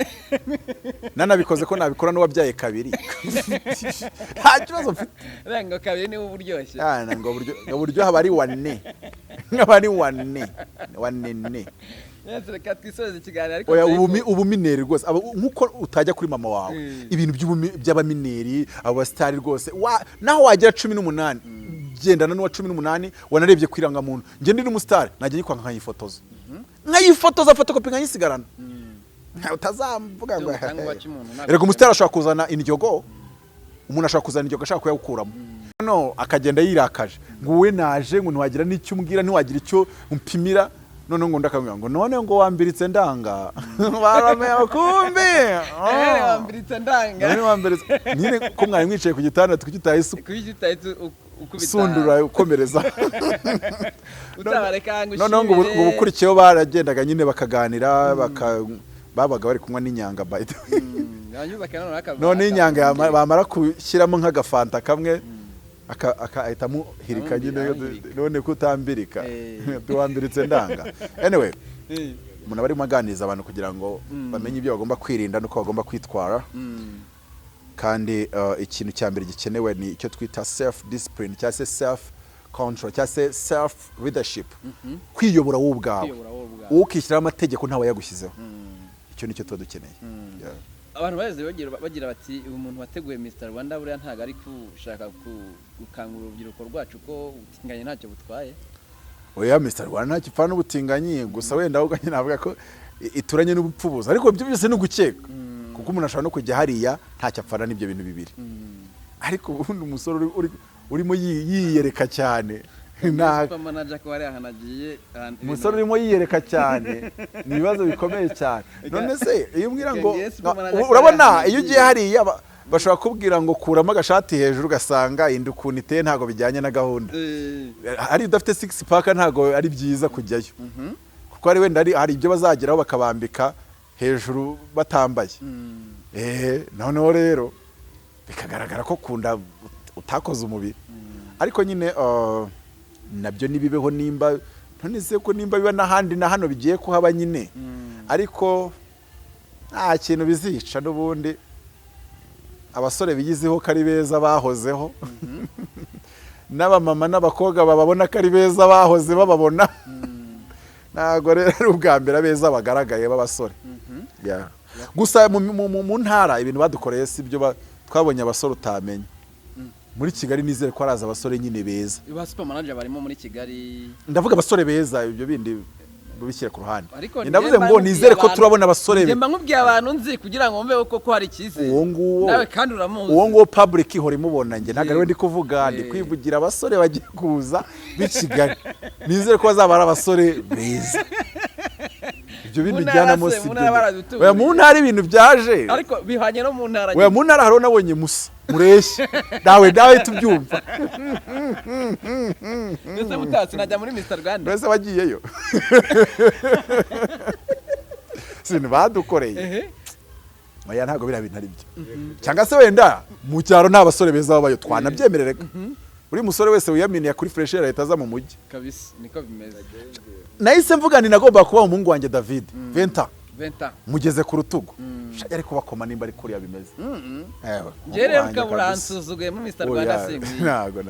S1: nanabikoze ko nabikora n'uwabyaye kabiri nta kibazo mfite
S2: ngo kabiri niwe uburyoshye
S1: ngo buryo haba ari wane nk'aba ari wane
S2: reka twisoze ikiganiro ariko
S1: ubumineri rwose nk'uko utajya kuri mama wawe ibintu by'abamineri abo basitari rwose naho wagira 18 gendana n'uwa 18 wanarebye kwiranga muntu nge ndi n'umusitari najya nyikwa nkayifotoza fotokopi nkayisigarana utazamvuga ngo reka umusitari ashobora kuzana indyogo, umuntu ashobora kuzana indyogo ashaka kuyakuramo no akagenda yirakaje ngo uwe naje ngo ntiwagira n'icyo umbwira ntiwagira icyo umpimira none ngo ndakamubwira ngo none ngo wambiritse ndanga barameye kumbi
S2: wambiritse ndanga
S1: none wambiritse nyine ko mwari mwicaye ku gitanda tukitaye sundura ukomereza
S2: utabareka ngo
S1: none ngo ubukurikiyeho baragendaga nyine bakaganira babaga bari kunywa n'inyanga by the way none inyanga bamara kushyiramo nk'agafanta kamwe akahita muhirika nyine none kutambirika tuwambiritse ndanga. Anyway umuntu bari maganiza abantu kugira ngo bamenye ibyo bagomba kwirinda nuko bagomba kwitwara, kandi ikintu cya mbere gikenewe ni icyo twita self discipline cyangwa se self control cyangwa se self leadership, kwiyobora wowe ubwawe ukishyiraho amategeko ntawe yagushyizeho. Icyo nicyo tuba dukeneye.
S2: Abantu bagira bati umuntu wateguye Mr Rwanda buriya ntago ari kushaka gukangura urubyiruko rwacu ko ubutinganyi ntacyo butwaye.
S1: Oya Mr Rwanda ntacyo pfana ubutinganyi gusa wenda ahubwo navuga ko ituranye n'ubupfubuza, ariko ibyo byose ni ugukeka kuko umuntu ashobora no kujya hariya ntacyo apfana n'ibyo bintu bibiri. Ariko ubundi umusore urimo yiyereka cyane umusore urimo yiyereka cyane ni ibibazo bikomeye cyane. None se iyo umbwira ngo urabona iyo ugiye hariya bashobora kubwira ngo kuramo agashati hejuru ugasanga inda ukuntu iteye ntabwo bijyanye na gahunda, ari udafite 6 pack ntabwo ari byiza kujyayo kuko ari wenda hari ibyo bazageraho bakabambika hejuru batambaye. Noneho rero bikagaragara ko kunda utakoze umubiri, ariko nyine nabyo nibibeho nimba none se ko nimba biba n'ahandi na hano bigiye kuhaba nyine, ariko nta kintu bizica n'ubundi abasore bigizeho kari beza bahozeho n'abamama n'abakobwa bababona kari beza bahoze bababona ntago rero ari ubwa mbere abeza bagaragaye b'abasore. Gusa mu ntara ibintu badukoreye si byo twabonye abasore utamenye. Muri Kigali nizere ko araza abasore nyine beza.
S2: Ba super manager barimo muri Kigali.
S1: Ndavuga abasore beza ibyo bindi bubishyira ku ruhande. Ndavuze ngo nizere ko turabona abasore.
S2: Ngemba nkubwiye abantu nzi kugira ngo mbe ko hari ikize. Nawe kandi uramuzi.
S1: Uwo ngo public ihora imubona nge ntago ari kuvuga ndi kwivugira abasore bagiye kuza bi Kigali. Nizere ko bazaba ari abasore beza. Ibyo bintu bijyana mo si. Oya mu ntara ibintu byaje.
S2: Ariko bihanye no mu ntara.
S1: Oya mu ntara haro nabonye musa. Mureshye dawe tubyumva.
S2: Ndetse mutatsi najya muri Mr Rwanda.
S1: Bese bagiyeyo. Sine badukoreye. Oya ntago bira bintu ari byo. Cyangwa se wenda mu cyaro nta basore beza babayo twanabyemerereka. Uri musore wese wiyaminiye kuri fresher leta za mu mujyi.
S2: Kabisa niko bimeze.
S1: Nahise mvuga ni nagomba kuba umuhungu wanjye David. 20 mugeze ku rutugu. Shajya ariko bakoma nimba ari kuri yabimeze.
S2: Ngere ukaburansuzugwe mu Mr Rwanda singwi.
S1: Nago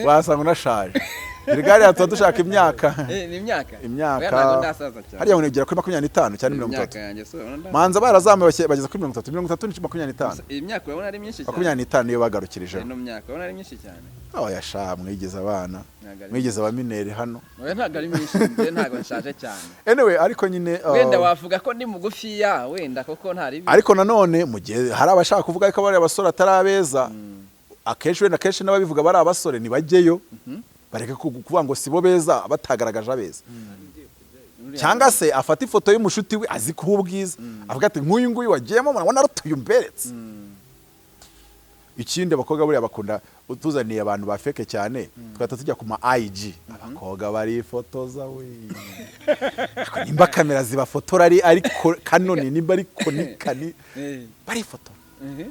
S1: wasanga unashaje. Irigari tuba dushaka imyaka.
S2: Ni imyaka.
S1: Imyaka. Hariya unegera kuri 25 cyane 30. Manza barazamuye bageze kuri 30. 30 ni 25.
S2: Imyaka urabona ari myinshi cyane.
S1: 25 niyo bagarukirije.
S2: No myaka urabona ari myinshi cyane.
S1: Yasha mwigeze abana. Mwigeze abamineri hano.
S2: Oya ntago ari myinshi, ntago nshaje cyane.
S1: Anyway, ariko nyine
S2: wenda wavuga ko ndi mugufiya, wenda koko ntari.
S1: Ariko nanone mu gihe hari abashaka kuvuga ko bari abasore atarabeza. Akenshi wenda kenshi n'ababivuga bari abasore nibajyeyo. Bareke kuvuga ngo sibo beza batagaragaje abeza. Cyangwa se afata ifoto y'umushuti we azi kuba ubwiza. Avuga ati nk'uyu nguyu wagiyemo murabona rutuye umberetse. Ikindi abakobwa buriya bakunda utuzaniye abantu ba fake cyane twata tujya ku ma IG abakobwa bari ifotoza we nimba kamera zibafotora ariko kanoni nimba ariko nikani bari ifoto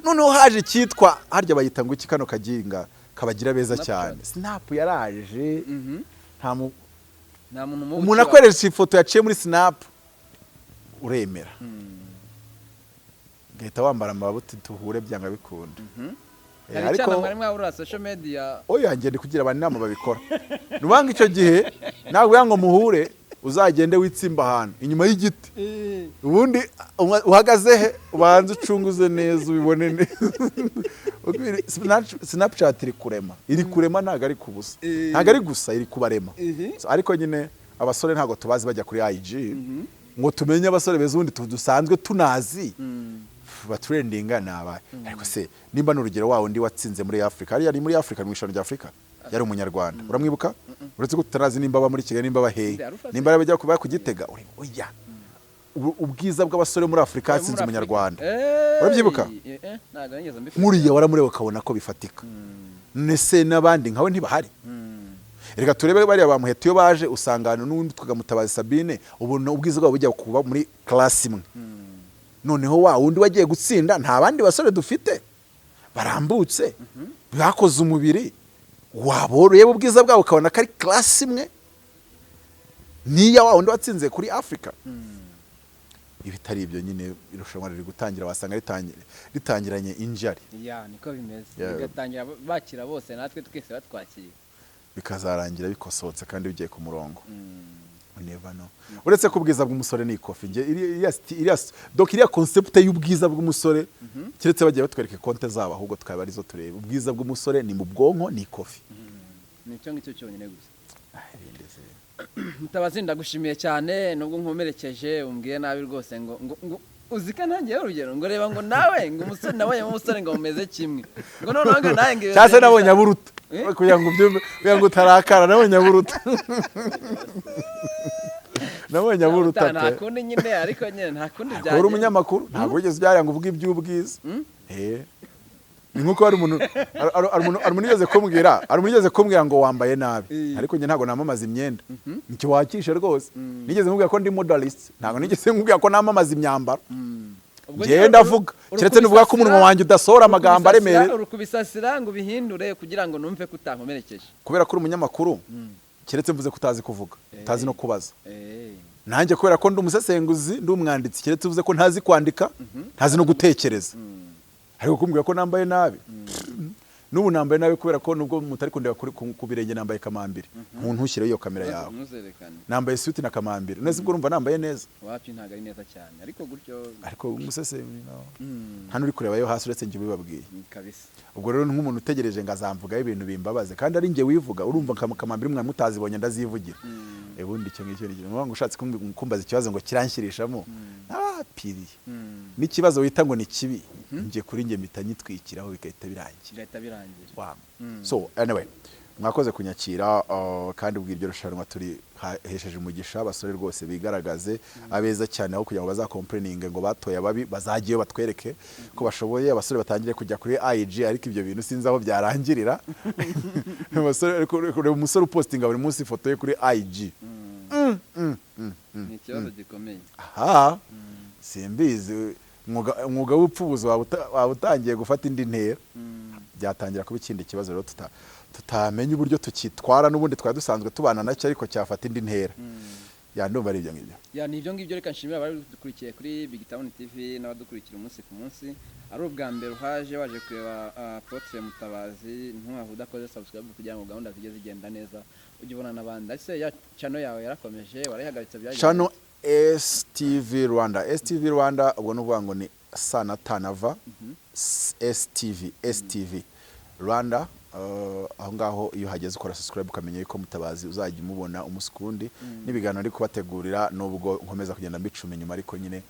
S1: noneho haje cyitwa harya bayita ngo iki kano kaginga kabagira beza cyane snap yaraje nta muntu umuntu akweresha ifoto yaciye muri snap uremera gahita wambara amabuti tuhure byanga bikunda
S2: ariko mwari mwabura social media
S1: oya ngende kugira abantu inama babikora nubanga icyo gihe nawe yango muhure uzagende witsimba ahantu inyuma y'igiti ubundi uhagaze he ubanze ucunguze neza ubibone neza Snapchat iri kurema ntago ari kubusa ntago ari gusa iri kubarema ariko nyine abasore ntago tubazi bajya kuri IG ngo tumenye abasore beza ubundi dusanzwe tunazi batrendinga nabaye ariko se nimba n'urugero wawo ndi watsinze muri Afrika ari muri Afrika mu ishano rya Afrika yari umunyarwanda uramwibuka uretse ko tutarazi nimba muri Kigali nimba bahehe nimba bajya kuba kugitega oya ubwiza bw'abasore muri Afrika hatsinze umunyarwanda urabyibuka muriya waramureba ukabona ko bifatika nese nabandi nkawe ntibahari reka turebe bari abamuheta iyo baje usangana n'undi tugamutabaza Sabine ubona ubwiza bwabo bujya kuba muri class imwe noneho wa wundi wagiye gutsinda nta bandi basore dufite barambutse bakoze umubiri waboreye ubwiza bwabo ukabona ko ari class imwe niya wa wundi watsinze kuri Africa ibitari ibyo nyine irushanwa riri gutangira wasanga ritangiranye injari
S2: niko bimeze bigatangira bakira bose natwe twese batwakira
S1: bikazarangira bikosotse kandi bigiye ku murongo never know uretse ko ubwiza bw'umusore ni ikofi nge iriya concept y'ubwiza bw'umusore kiretse bagiye batwereke konte zabo ahubwo tukaba arizo tureba ubwiza bw'umusore ni mu bwonko ni ikofi
S2: nicyo ngicyo cyonyine gusa Mutabazi ndagushimiye cyane nubwo nkomerekeje umbwiye nabi rwose ngo uzika nanjye urugero ngo reba ngo nawe ngo umusore nabonye umusore ngo umeze kimwe ngo none ngo nawe ngo
S1: cyase nabonye aburuta kugira ngo byumve kugira ngo utarakara nabonye aburuta nabonye aburuta
S2: nta kundi nyine ariko nyine nta kundi byaje
S1: uri umunyamakuru ntabwo wigeze byari ngo uvuge iby'ubwiza ni nkuko hari umuntu yigeze kumbwira ngo wambaye nabi ariko njye ntabwo namamaza imyenda nicyo wakishe rwose nigeze nkubwira ko ndi modelist ntabwo nigeze nkubwira ko namamaza imyambaro ngenda avuga kiretse nuvuga ko umunwa wanjye udasohora amagambo aremereye
S2: uri kubisasira ngo bihindure kugira ngo numve ko utankomerekeje
S1: kubera ko uri umunyamakuru kiretse mvuze ko utazi kuvuga utazi no kubaza nanjye kubera ko ndi umusesenguzi ndi umwanditsi kiretse uvuze ko ntazi kwandika ntazi no gutekereza ariko kumbwira ko nambaye nabi n'ubu nambaye nabi kubera ko nubwo mutari kundeba ku birenge nambaye kamambiri umuntu ushyira iyo kamera yawe nambaye suit na kamambiri nese ubwo urumva nambaye neza
S2: wapi ntago ari neza cyane ariko gutyo
S1: ariko umusesenguzi hano uri kureba yo hasi uretse njye ubibabwiye
S2: kabisa
S1: ubwo rero nk'umuntu utegereje ngazamvugaho ibintu bimbabaze kandi ari njye wivuga urumva kamambiri mwa mutazibonye ndazivugira ubundi icyo ngicyo ni ngo ushatse kumbaza ikibazo ngo kiranshirishamo piri n'ikibazo wita ngo ni kibi nje kuri nge mpita nyitwikiraho bigahita birangira so anyway mwakoze kunyakira kandi ubwo iryo rushanwa turi hesheje umugisha abasore rwose bigaragaze abeza cyane aho kugira ngo bazakomplaininge ngo batoye ababi bazagiye batwereke ko bashoboye abasore batangire kujya kuri IG ariko ibyo bintu sinzi aho byarangirira umusore upostinga buri munsi ifoto ye kuri IG
S2: ni ikibazo gikomeye
S1: simbizi umwuga w'upfubuzi waba utangiye gufata indi ntera byatangira kuba ikindi kibazo rero tutamenya uburyo tukitwara n'ubundi twari dusanzwe tubana nacyo ariko cyafata indi ntera ya ndumva ari ibyo ngibyo.
S2: Ya ni ibyo ngibyo, reka nshimira abari dukurikiye kuri BigTown TV n'abadukurikira umunsi ku munsi. Ari ubwa mbere waje kureba Apotre Mutabazi, ntuhavuda udakoze subscribe kugira ngo gahunda zijye zigenda neza ujye ubona n'abandi. Ese ya channel yawe yarakomeje warayihagaritse byaje?
S1: Channel STV Rwanda. STV Rwanda ubwo nuvuga ngo ni sana tanava STV Rwanda. Aho ngaho iyo hageze ukora subscribe ukamenye ko Mutabazi uzajya umubona umunsi kundi n'ibiganiro ari kubategurira nubwo nkomeza kugenda mbicuma inyuma ariko nyine